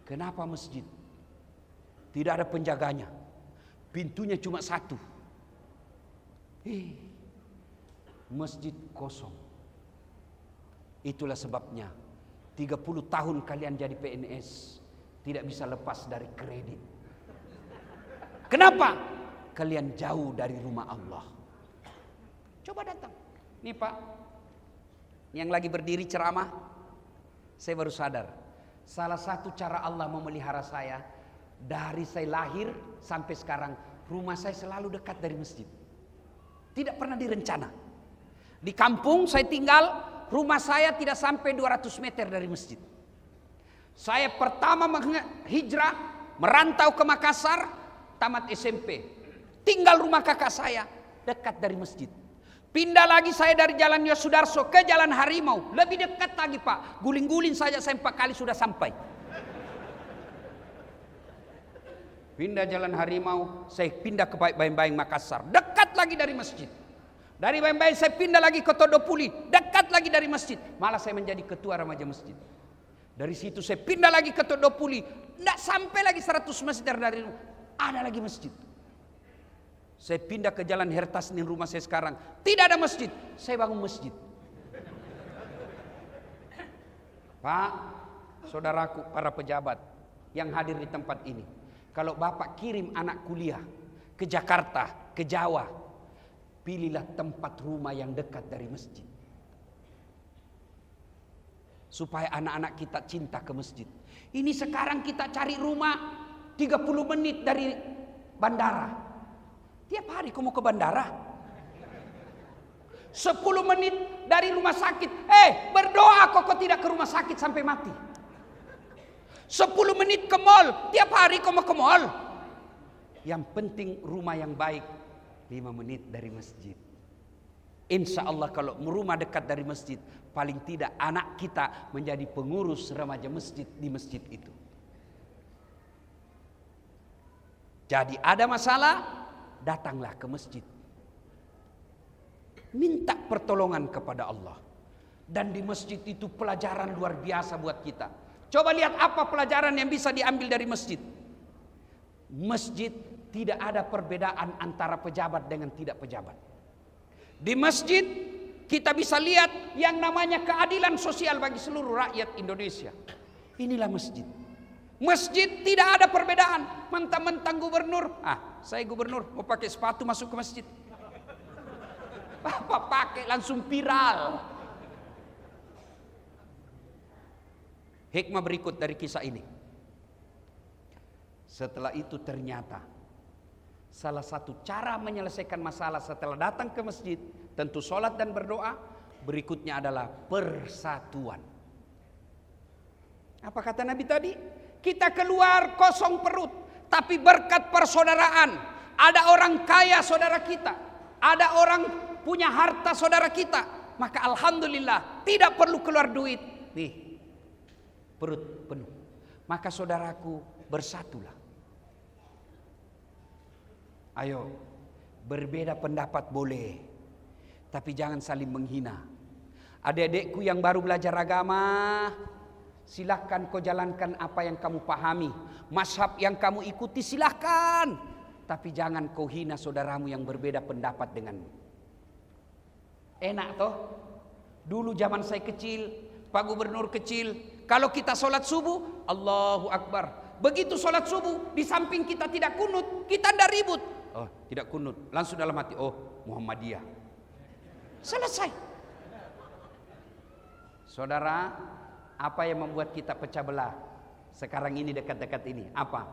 Kenapa masjid? Tidak ada penjaganya. Pintunya cuma 1. Masjid kosong. Itulah sebabnya 30 tahun kalian jadi PNS tidak bisa lepas dari kredit. Kenapa? Kalian jauh dari rumah Allah. Coba datang. Nih Pak, yang lagi berdiri ceramah, saya baru sadar. Salah satu cara Allah memelihara saya, dari saya lahir sampai sekarang, rumah saya selalu dekat dari masjid. Tidak pernah direncana. Di kampung saya tinggal, rumah saya tidak sampai 200 meter dari masjid. Saya pertama hijrah, merantau ke Makassar, tamat SMP. Tinggal rumah kakak saya, dekat dari masjid. Pindah lagi saya dari Jalan Yosudarso ke Jalan Harimau. Lebih dekat lagi Pak. Guling-guling saja saya 4 kali sudah sampai. Pindah Jalan Harimau, saya pindah ke Bayang-Bayang Makassar. Dekat lagi dari masjid. Dari Bayang-Bayang saya pindah lagi ke Todopuli. Dekat lagi dari masjid. Malah saya menjadi ketua remaja masjid. Dari situ saya pindah lagi ke Todopuli. Tidak sampai lagi 100 meter dari rumah. Ada lagi masjid. Saya pindah ke Jalan Hertasnin rumah saya sekarang. Tidak ada masjid. Saya bangun masjid. Pak, saudaraku, para pejabat yang hadir di tempat ini. Kalau Bapak kirim anak kuliah ke Jakarta, ke Jawa, pilihlah tempat rumah yang dekat dari masjid. Supaya anak-anak kita cinta ke masjid. Ini sekarang kita cari rumah 30 menit dari bandara. Tiap hari kau mau ke bandara. 10 menit dari rumah sakit. Berdoa kok tidak ke rumah sakit sampai mati. 10 menit ke mall. Tiap hari kau mau ke mall. Yang penting rumah yang baik 5 menit dari masjid. Insya Allah kalau rumah dekat dari masjid, paling tidak anak kita menjadi pengurus remaja masjid di masjid itu. Jadi ada masalah, datanglah ke masjid. Minta pertolongan kepada Allah. Dan di masjid itu pelajaran luar biasa buat kita. Coba lihat apa pelajaran yang bisa diambil dari masjid. Masjid tidak ada perbedaan antara pejabat dengan tidak pejabat. Di masjid kita bisa lihat yang namanya keadilan sosial bagi seluruh rakyat Indonesia. Inilah masjid. Masjid tidak ada perbedaan. Mentang-mentang gubernur, saya gubernur mau pakai sepatu masuk ke masjid. Apa pakai langsung viral. Hikmah berikut dari kisah ini. Setelah itu ternyata salah satu cara menyelesaikan masalah setelah datang ke masjid, tentu sholat dan berdoa. Berikutnya adalah persatuan. Apa kata Nabi tadi? Kita keluar kosong perut, tapi berkat persaudaraan. Ada orang kaya saudara kita, ada orang punya harta saudara kita, maka alhamdulillah tidak perlu keluar duit. Nih, perut penuh. Maka saudaraku, bersatulah. Ayo, berbeda pendapat boleh, tapi jangan saling menghina. Adik-adikku yang baru belajar agama, silahkan kau jalankan apa yang kamu pahami. Mazhab yang kamu ikuti silahkan, tapi jangan kau hina saudaramu yang berbeda pendapat denganmu. Enak toh? Dulu zaman saya kecil, Pak Gubernur kecil, kalau kita sholat subuh, Allahu Akbar. Begitu sholat subuh, di samping kita tidak kunut, kita tidak ribut. Oh, tidak kunut, langsung dalam hati, oh Muhammadiyah. Selesai. Saudara, apa yang membuat kita pecah belah sekarang ini dekat-dekat ini? Apa?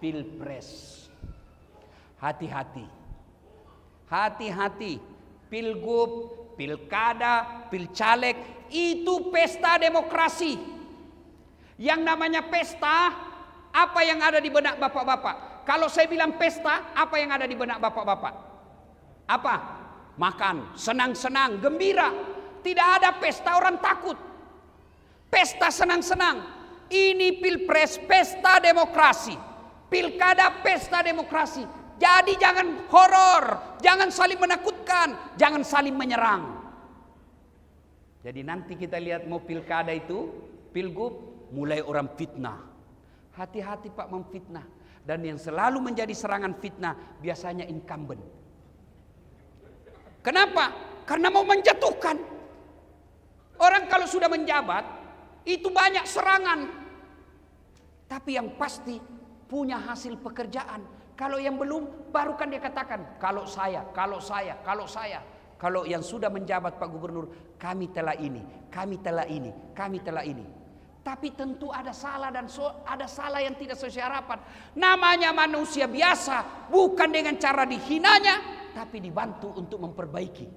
Pilpres. Hati-hati. Hati-hati. Pilgub, pilkada, pilcaleg, itu pesta demokrasi. Yang namanya pesta, apa yang ada di benak bapak-bapak? Kalau saya bilang pesta, apa yang ada di benak bapak-bapak? Apa? Makan, senang-senang, gembira. Tidak ada pesta orang takut. Pesta senang-senang. Ini pilpres, pesta demokrasi. Pilkada, pesta demokrasi. Jadi jangan horor, jangan saling menakutkan, jangan saling menyerang. Jadi nanti kita lihat mau pilkada itu, pilgub, mulai orang fitnah. Hati-hati Pak memfitnah. Dan yang selalu menjadi serangan fitnah biasanya incumbent. Kenapa? Karena mau menjatuhkan. Orang kalau sudah menjabat itu banyak serangan. Tapi yang pasti punya hasil pekerjaan. Kalau yang belum baru kan dia katakan kalau saya. Kalau yang sudah menjabat Pak Gubernur, kami telah ini, kami telah ini, kami telah ini. Tapi tentu ada salah dan ada salah yang tidak sesuai harapan. Namanya manusia biasa, bukan dengan cara dihinanya, tapi dibantu untuk memperbaiki.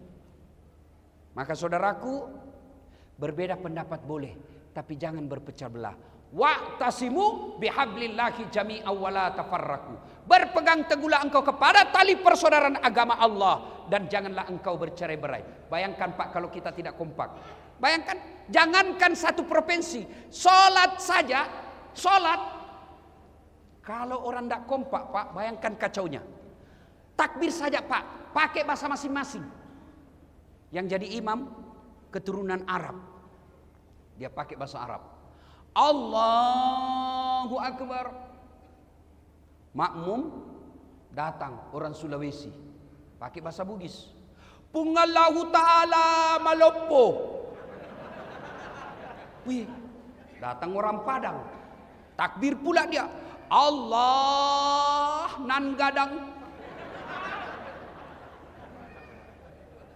Maka saudaraku, berbeda pendapat boleh, tapi jangan berpecah belah. Wa'tasimu bihablillahi jami'an wa la tafarraqu. Berpegang teguhlah engkau kepada tali persaudaraan agama Allah dan janganlah engkau bercerai-berai. Bayangkan Pak kalau kita tidak kompak. Bayangkan, jangankan satu provinsi, sholat saja, sholat. Kalau orang tidak kompak Pak, bayangkan kacaunya. Takbir saja Pak, pakai bahasa masing-masing. Yang jadi imam keturunan Arab, dia pakai bahasa Arab. Allahu Akbar. Makmum datang orang Sulawesi, pakai bahasa Bugis. Pungallahu ta'ala malopo. Wih, datang orang Padang, takbir pula dia. Allah nan gadang.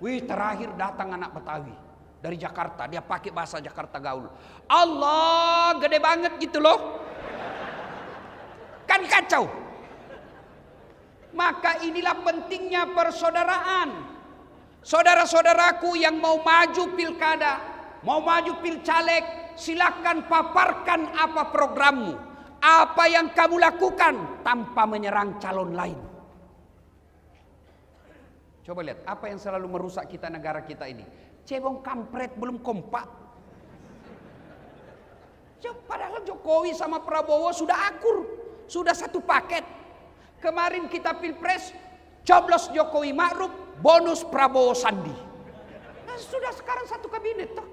Wih, terakhir datang anak Betawi dari Jakarta, dia pakai bahasa Jakarta gaul. Allah, gede banget gitu loh. Kan kacau. Maka inilah pentingnya persaudaraan. Saudara-saudaraku yang mau maju pilkada, mau maju pilcaleg, silakan paparkan apa programmu, apa yang kamu lakukan tanpa menyerang calon lain. Coba lihat, apa yang selalu merusak kita negara kita ini? Cebong kampret belum kompak. Padahal Jokowi sama Prabowo sudah akur, sudah satu paket. Kemarin kita pilpres, coblos Jokowi Ma'ruf, bonus Prabowo Sandi. Nah, sudah sekarang satu kabinet toh.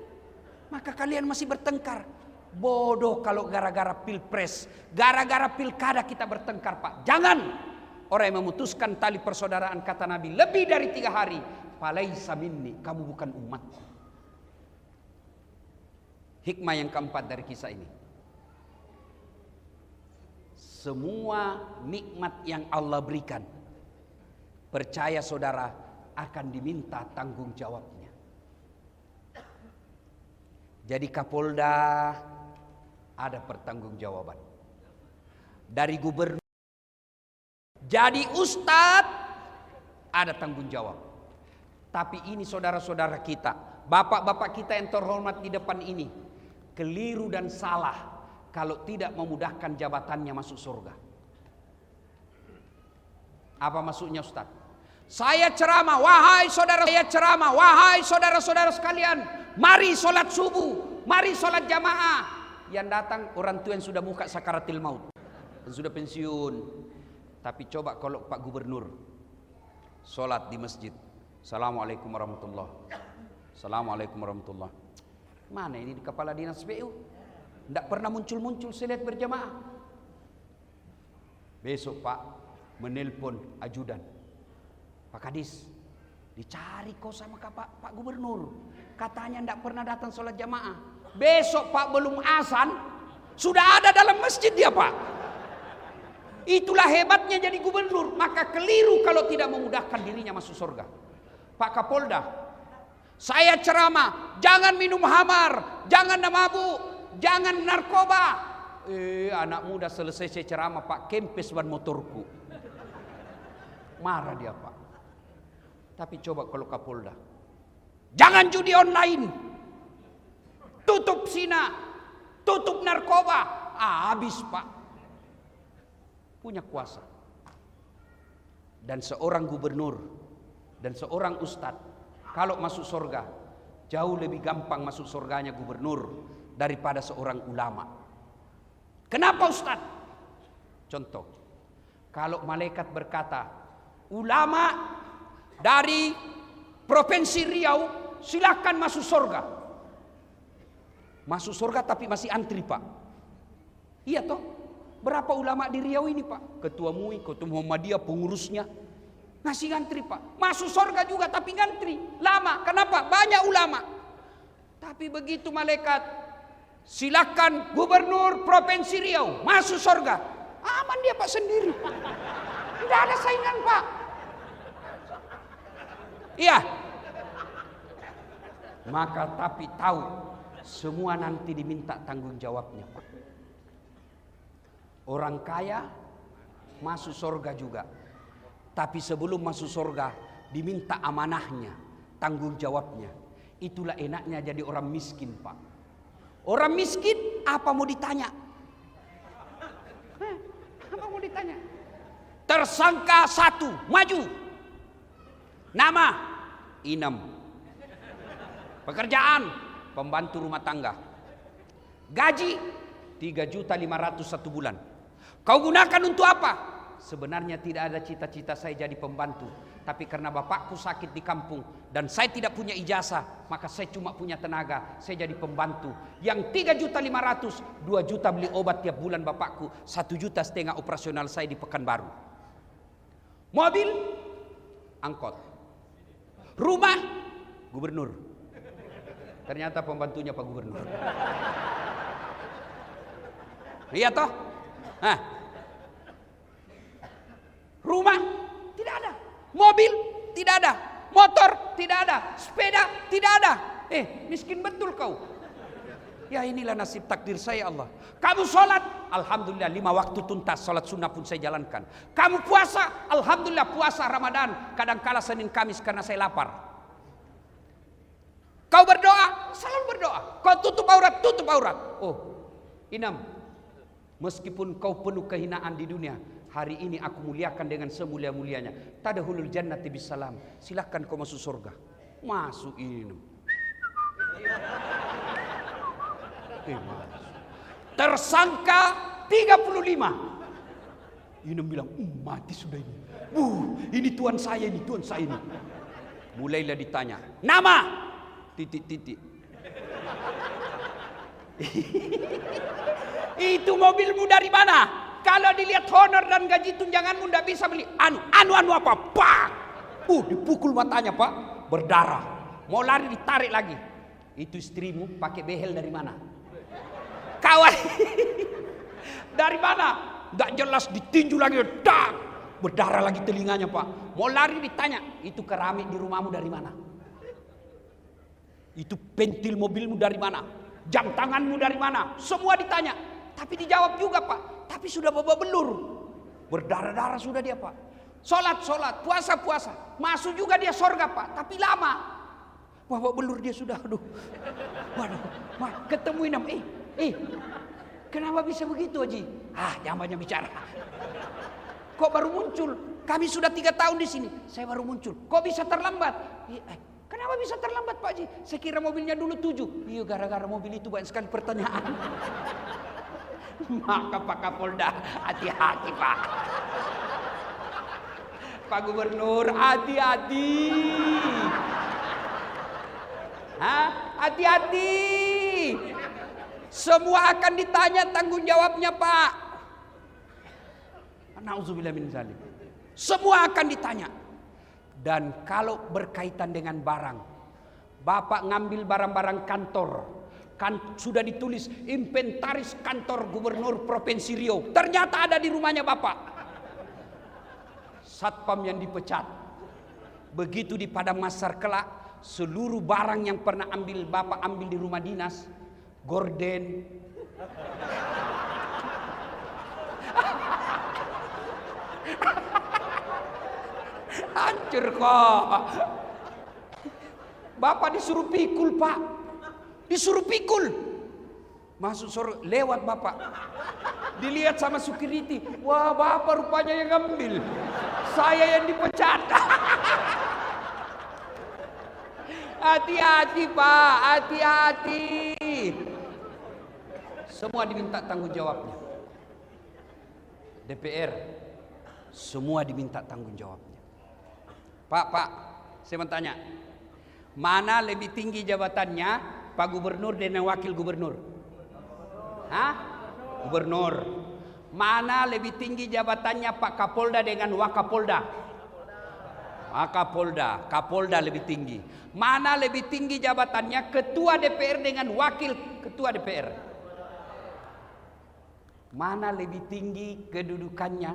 Maka kalian masih bertengkar. Bodoh kalau gara-gara pilpres, gara-gara pilkada kita bertengkar, Pak. Jangan. Orang yang memutuskan tali persaudaraan, kata Nabi, lebih dari 3 hari, falaisa minni, kamu bukan umatku. Hikmah yang keempat dari kisah ini. Semua nikmat yang Allah berikan, percaya saudara, akan diminta tanggung jawabnya. Jadi Kapolda ada pertanggungjawaban. Dari gubernur, jadi ustadz ada tanggung jawab. Tapi ini saudara-saudara kita, bapak-bapak kita yang terhormat di depan ini, keliru dan salah kalau tidak memudahkan jabatannya masuk surga. Apa maksudnya ustadz? Saya ceramah, wahai saudara, saya ceramah, wahai saudara-saudara sekalian, mari sholat subuh, mari sholat jamaah. Yang datang orang tua yang sudah muka sakaratil maut, yang sudah pensiun. Tapi coba kalau Pak Gubernur sholat di masjid, Assalamualaikum warahmatullahi, Assalamualaikum warahmatullahi. Mana ini di kepala dinas PU? Tidak pernah muncul-muncul saya lihat berjamaah. Besok Pak menelpon ajudan, Pak Kadis, dicari kau sama Pak Gubernur, katanya tidak pernah datang sholat jamaah. Besok Pak belum azan sudah ada dalam masjid dia, Pak. Itulah hebatnya jadi gubernur. Maka keliru kalau tidak memudahkan dirinya masuk surga. Pak Kapolda, saya ceramah, jangan minum hamar, jangan mabuk, jangan narkoba. Anak muda selesai saya ceramah, Pak, kempes ban motorku. Marah dia, Pak. Tapi coba kalau Kapolda, jangan judi online, tutup zina, tutup narkoba. Habis, Pak. Punya kuasa. Dan seorang gubernur dan seorang ustadz kalau masuk surga, jauh lebih gampang masuk surganya gubernur daripada seorang ulama. Kenapa ustadz? Contoh, kalau malaikat berkata, ulama dari Provinsi Riau silakan masuk surga. Masuk surga tapi masih antri, Pak. Iya toh? Berapa ulama di Riau ini, Pak? Ketua MUI, Ketua Muhammadiyah, pengurusnya ngasih ngantri, Pak. Masuk surga juga tapi ngantri lama. Kenapa? Banyak ulama. Tapi begitu malaikat, silakan Gubernur Provinsi Riau masuk surga, aman dia, Pak, sendiri. Tidak ada saingan, Pak. Iya. Maka tapi tahu semua nanti diminta tanggung jawabnya, Pak. Orang kaya masuk surga juga. Tapi sebelum masuk surga diminta amanahnya, tanggung jawabnya. Itulah enaknya jadi orang miskin, Pak. Orang miskin apa mau ditanya? Apa mau ditanya? Tersangka 1 maju. Nama Inem. Pekerjaan pembantu rumah tangga. Gaji 3.500.000 1 bulan. Kau gunakan untuk apa? Sebenarnya tidak ada cita-cita saya jadi pembantu, tapi karena bapakku sakit di kampung dan saya tidak punya ijazah, maka saya cuma punya tenaga, saya jadi pembantu. Yang 3.500.000, 2 juta beli obat tiap bulan bapakku, 1,5 juta operasional saya di Pekanbaru. Mobil, angkot. Rumah, gubernur. Ternyata pembantunya Pak Gubernur. Iya toh? Rumah tidak ada, mobil tidak ada, Motor tidak ada, sepeda tidak ada. Miskin betul kau. Ya inilah nasib takdir saya Allah. Kamu sholat, alhamdulillah 5 waktu tuntas, sholat sunnah pun saya jalankan. Kamu puasa, alhamdulillah puasa Ramadan. Kadang-kala Senin Kamis karena saya lapar. Kau berdoa, selalu berdoa. Kau tutup aurat. Oh, Inam, meskipun kau penuh kehinaan di dunia, hari ini aku muliakan dengan semulia-mulianya. Tadkhulul jannati bisalam. Silahkan kau masuk surga. Masuk Inam. Tersangka 35. Inam bilang, mati sudah ini. Ini Tuhan saya ini. Mulailah ditanya, nama? Titik. Itu mobilmu dari mana? Kalau dilihat honor dan gaji tunjanganmu tidak bisa beli. Anu apa? Pak. Dipukul matanya Pak, berdarah. Mau lari ditarik lagi. Itu istrimu pakai behel dari mana? Kawan. Dari mana? Tidak jelas, ditinju lagi. Tak. Berdarah lagi telinganya Pak. Mau lari ditanya, itu keramik di rumahmu dari mana? Itu pentil mobilmu dari mana? Jam tanganmu dari mana? Semua ditanya. Tapi dijawab juga Pak. Tapi sudah babak belur. Berdarah-darah sudah dia Pak. Sholat, puasa. Masuk juga dia surga Pak. Tapi lama. Babak belur dia sudah. Waduh. Ketemu Inam. Kenapa bisa begitu Haji? Jangan banyak bicara. Kok baru muncul? Kami sudah 3 tahun di sini. Saya baru muncul. Kok bisa terlambat? Kenapa bisa terlambat Pak Haji? Saya kira mobilnya dulu 7. Iya, gara-gara mobil itu banyak sekali pertanyaan. Maka Pak Kapolda, hati-hati Pak. Pak Gubernur, hati-hati. Hati-hati. Semua akan ditanya tanggung jawabnya Pak. Nauzubillah min zalik. Semua akan ditanya. Dan kalau berkaitan dengan barang, Bapak ngambil barang-barang kantor, kan sudah ditulis inventaris kantor Gubernur Provinsi Riau, ternyata ada di rumahnya Bapak. Satpam yang dipecat. Begitu di Padang Masar kelak, seluruh barang yang pernah Bapak ambil di rumah dinas, gorden, hancur kok. Bapak disuruh pikul Pak. Disuruh pikul. Masuk sore lewat Bapak. Dilihat sama security. Wah Bapak rupanya yang ngambil. Saya yang dipecat. Hati-hati Pak. Hati-hati. Semua diminta tanggung jawabnya. DPR. Semua diminta tanggung jawabnya. Pak, saya mau tanya, mana lebih tinggi jabatannya, Pak Gubernur dan Wakil Gubernur? Gubernur. Mana lebih tinggi jabatannya Pak Kapolda dengan Wakapolda? Kapolda lebih tinggi. Mana lebih tinggi jabatannya Ketua DPR dengan Wakil Ketua DPR? Mana lebih tinggi kedudukannya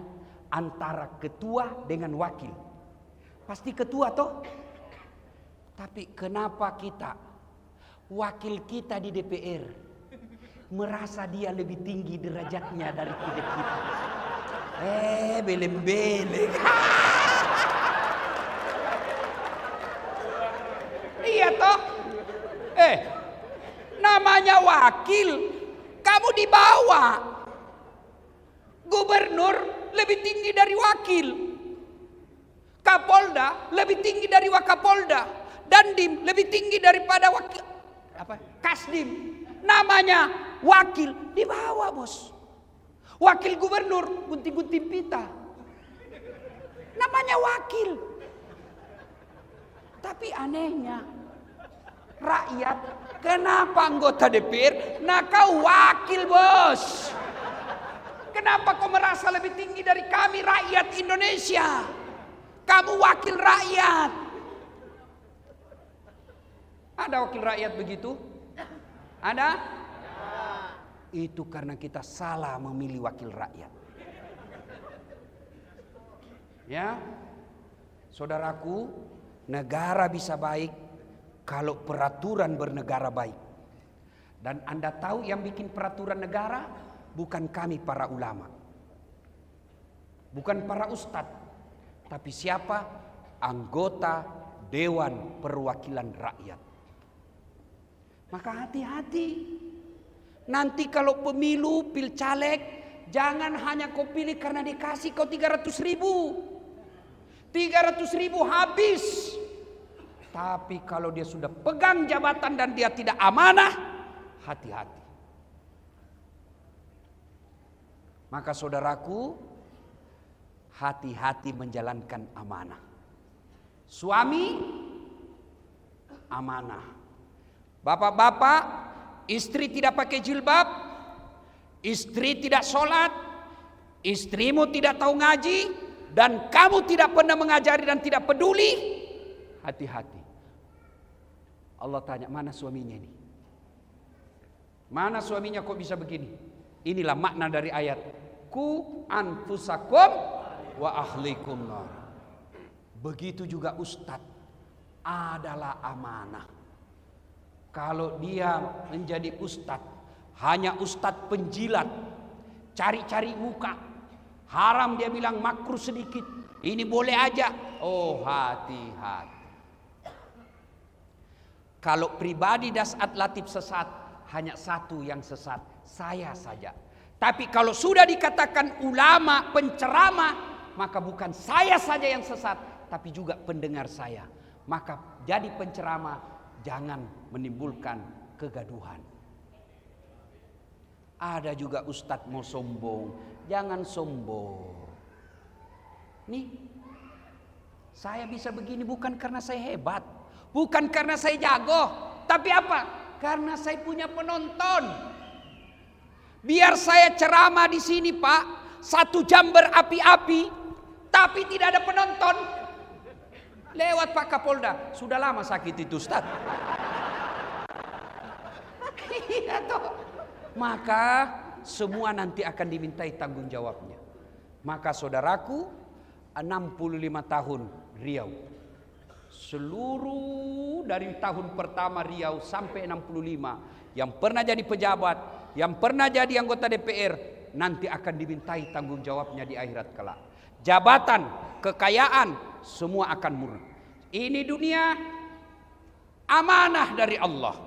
antara Ketua dengan Wakil? Pasti ketua toh. Tapi kenapa kita, wakil kita di DPR, merasa dia lebih tinggi derajatnya dari kita? Beleng-beleng. Iya toh. Namanya wakil, kamu di bawah. Gubernur lebih tinggi dari wakil. Kapolda lebih tinggi dari Wakapolda, Dandim lebih tinggi daripada Kasdim. Namanya wakil di bawah bos. Wakil gubernur gunting-gunting pita. Namanya wakil. Tapi anehnya rakyat, kenapa anggota DPR? Nah kau wakil bos. Kenapa kau merasa lebih tinggi dari kami rakyat Indonesia? Kamu wakil rakyat. Ada wakil rakyat begitu? Ada? Itu karena kita salah memilih wakil rakyat. Ya, saudaraku, Negara bisa baik kalau peraturan bernegara baik. Dan Anda tahu yang bikin peraturan negara bukan kami para ulama, bukan para ustadz, tapi siapa? Anggota Dewan Perwakilan Rakyat. Maka hati-hati. Nanti kalau pemilu, pilcaleg, jangan hanya kau pilih karena dikasih kau 300.000. 300.000 habis. Tapi kalau dia sudah pegang jabatan dan dia tidak amanah, hati-hati. Maka saudaraku, hati-hati menjalankan amanah. Suami, amanah. Bapak-bapak, istri tidak pakai jilbab, istri tidak sholat, istrimu tidak tahu ngaji, dan kamu tidak pernah mengajari dan tidak peduli, hati-hati. Allah tanya, mana suaminya ini? Mana suaminya kok bisa begini? Inilah makna dari ayat ku anfusakum wa ahlikum nar. Begitu juga ustadz adalah amanah. Kalau dia menjadi ustadz, hanya ustadz penjilat, cari-cari muka, haram dia bilang, makruh sedikit, ini boleh aja. Oh, hati-hati. Kalau pribadi Das'at Latif sesat, hanya satu yang sesat, saya saja. Tapi kalau sudah dikatakan ulama, penceramah, maka bukan saya saja yang sesat, tapi juga pendengar saya. Maka jadi penceramah, jangan menimbulkan kegaduhan. Ada juga ustadz mau sombong, jangan sombong. Nih, saya bisa begini bukan karena saya hebat, bukan karena saya jago, tapi apa? Karena saya punya penonton. Biar saya ceramah di sini, Pak, 1 jam berapi-api, tapi tidak ada penonton. Lewat Pak Kapolda, sudah lama sakit itu Ustaz. Iya toh. Maka semua nanti akan dimintai tanggung jawabnya. Maka saudaraku, 65 tahun Riau. Seluruh dari tahun pertama Riau sampai 65, yang pernah jadi pejabat, yang pernah jadi anggota DPR, nanti akan dimintai tanggung jawabnya di akhirat kelak. Jabatan, kekayaan, semua akan murni. Ini dunia amanah dari Allah.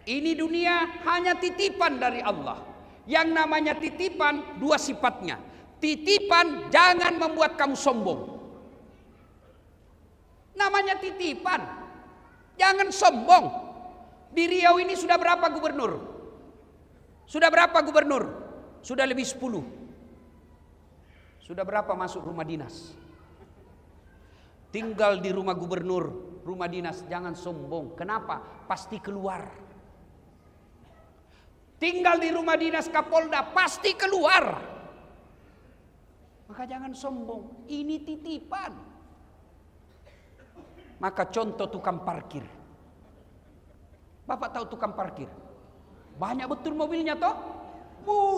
Ini dunia hanya titipan dari Allah. Yang namanya titipan, 2 sifatnya. Titipan jangan membuat kamu sombong. Namanya titipan, jangan sombong. Di Riau ini sudah berapa gubernur? Sudah berapa gubernur? Sudah lebih 10. Sudah berapa masuk rumah dinas? Tinggal di rumah gubernur, rumah dinas, jangan sombong. Kenapa? Pasti keluar. Tinggal di rumah dinas Kapolda, pasti keluar. Maka jangan sombong, ini titipan. Maka contoh tukang parkir. Bapak tahu tukang parkir? Banyak betul mobilnya toh?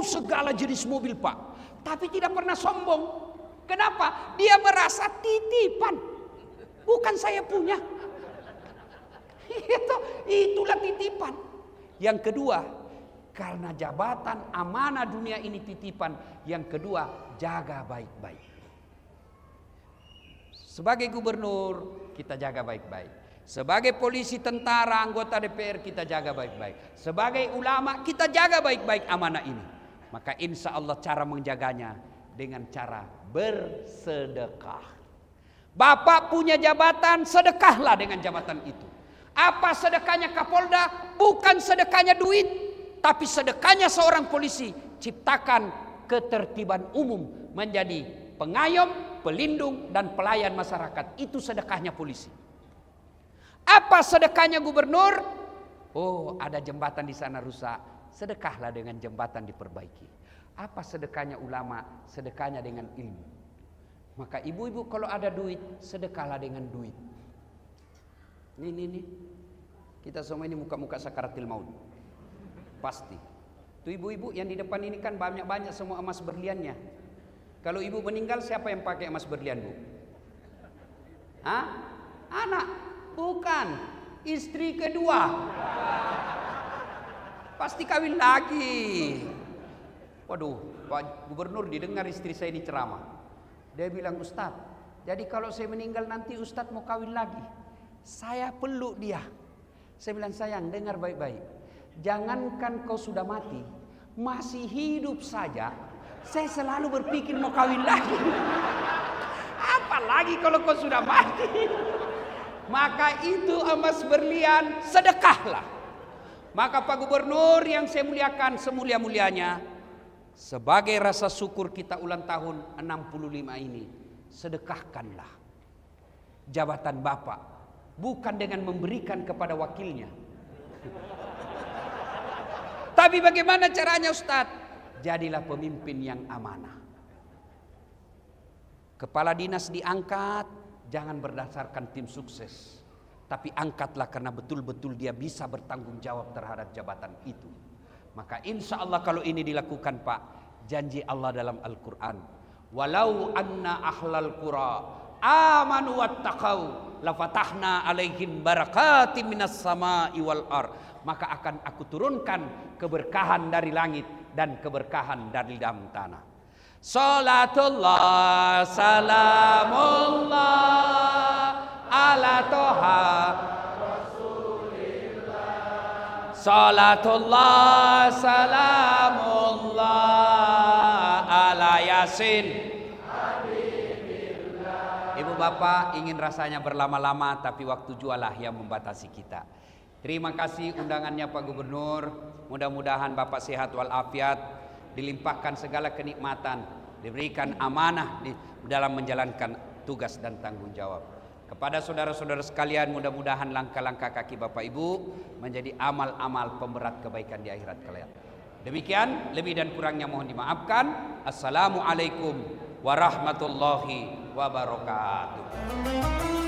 Segala jenis mobil Pak. Tapi tidak pernah sombong. Kenapa? Dia merasa titipan. Bukan saya punya. Itulah titipan. Yang kedua, karena jabatan amanah dunia ini titipan. Yang kedua, jaga baik-baik. Sebagai gubernur, kita jaga baik-baik. Sebagai polisi, tentara, anggota DPR, kita jaga baik-baik. Sebagai ulama, kita jaga baik-baik amanah ini. Maka insya Allah cara menjaganya dengan cara bersedekah. Bapak punya jabatan, sedekahlah dengan jabatan itu. Apa sedekahnya Kapolda? Bukan sedekahnya duit, tapi sedekahnya seorang polisi. Ciptakan ketertiban umum, menjadi pengayom, pelindung, dan pelayan masyarakat. Itu sedekahnya polisi. Apa sedekahnya gubernur? Oh, ada jembatan di sana rusak, sedekahlah dengan jembatan diperbaiki. Apa sedekahnya ulama? Sedekahnya dengan ilmu. Maka ibu-ibu kalau ada duit, sedekahlah dengan duit. Nih. Kita semua ini muka-muka sakaratil maut. Pasti. Tuh ibu-ibu yang di depan ini kan banyak-banyak semua emas berliannya. Kalau ibu meninggal, siapa yang pakai emas berlian, Bu? Hah? Anak, bukan. Istri kedua. Pasti kawin lagi. Waduh, Pak Gubernur didengar istri saya ini ceramah. Dia bilang, Ustadz, jadi kalau saya meninggal nanti Ustadz mau kawin lagi. Saya peluk dia. Saya bilang, sayang, dengar baik-baik. Jangankan kau sudah mati, masih hidup saja, saya selalu berpikir mau kawin lagi. Apalagi kalau kau sudah mati. Maka itu emas berlian, sedekahlah. Maka Pak Gubernur yang saya muliakan semulia-mulianya, sebagai rasa syukur kita ulang tahun 65 ini, sedekahkanlah jabatan Bapak, bukan dengan memberikan kepada wakilnya. Tapi bagaimana caranya, Ustadz? Jadilah pemimpin yang amanah. Kepala dinas diangkat, jangan berdasarkan tim sukses, tapi angkatlah karena betul-betul dia bisa bertanggung jawab terhadap jabatan itu. Maka insya Allah kalau ini dilakukan, Pak, janji Allah dalam Al-Quran, walau anna ahlal qura amanu wattaqau lafatahna alaihim barakatim minas sama'i wal ar, maka akan aku turunkan keberkahan dari langit dan keberkahan dari dalam tanah. Salatullah salamullah ala toha Rasulillah. Salatullah salamullah ala Yasin Habibillah. Ibu bapak ingin rasanya berlama-lama, tapi waktu jualah yang membatasi kita. Terima kasih undangannya Pak Gubernur. Mudah-mudahan Bapak sehat walafiat, dilimpahkan segala kenikmatan, diberikan amanah di dalam menjalankan tugas dan tanggung jawab. Kepada saudara-saudara sekalian, mudah-mudahan langkah-langkah kaki Bapak Ibu menjadi amal-amal pemberat kebaikan di akhirat kelak. Demikian, lebih dan kurangnya mohon dimaafkan. Assalamualaikum warahmatullahi wabarakatuh.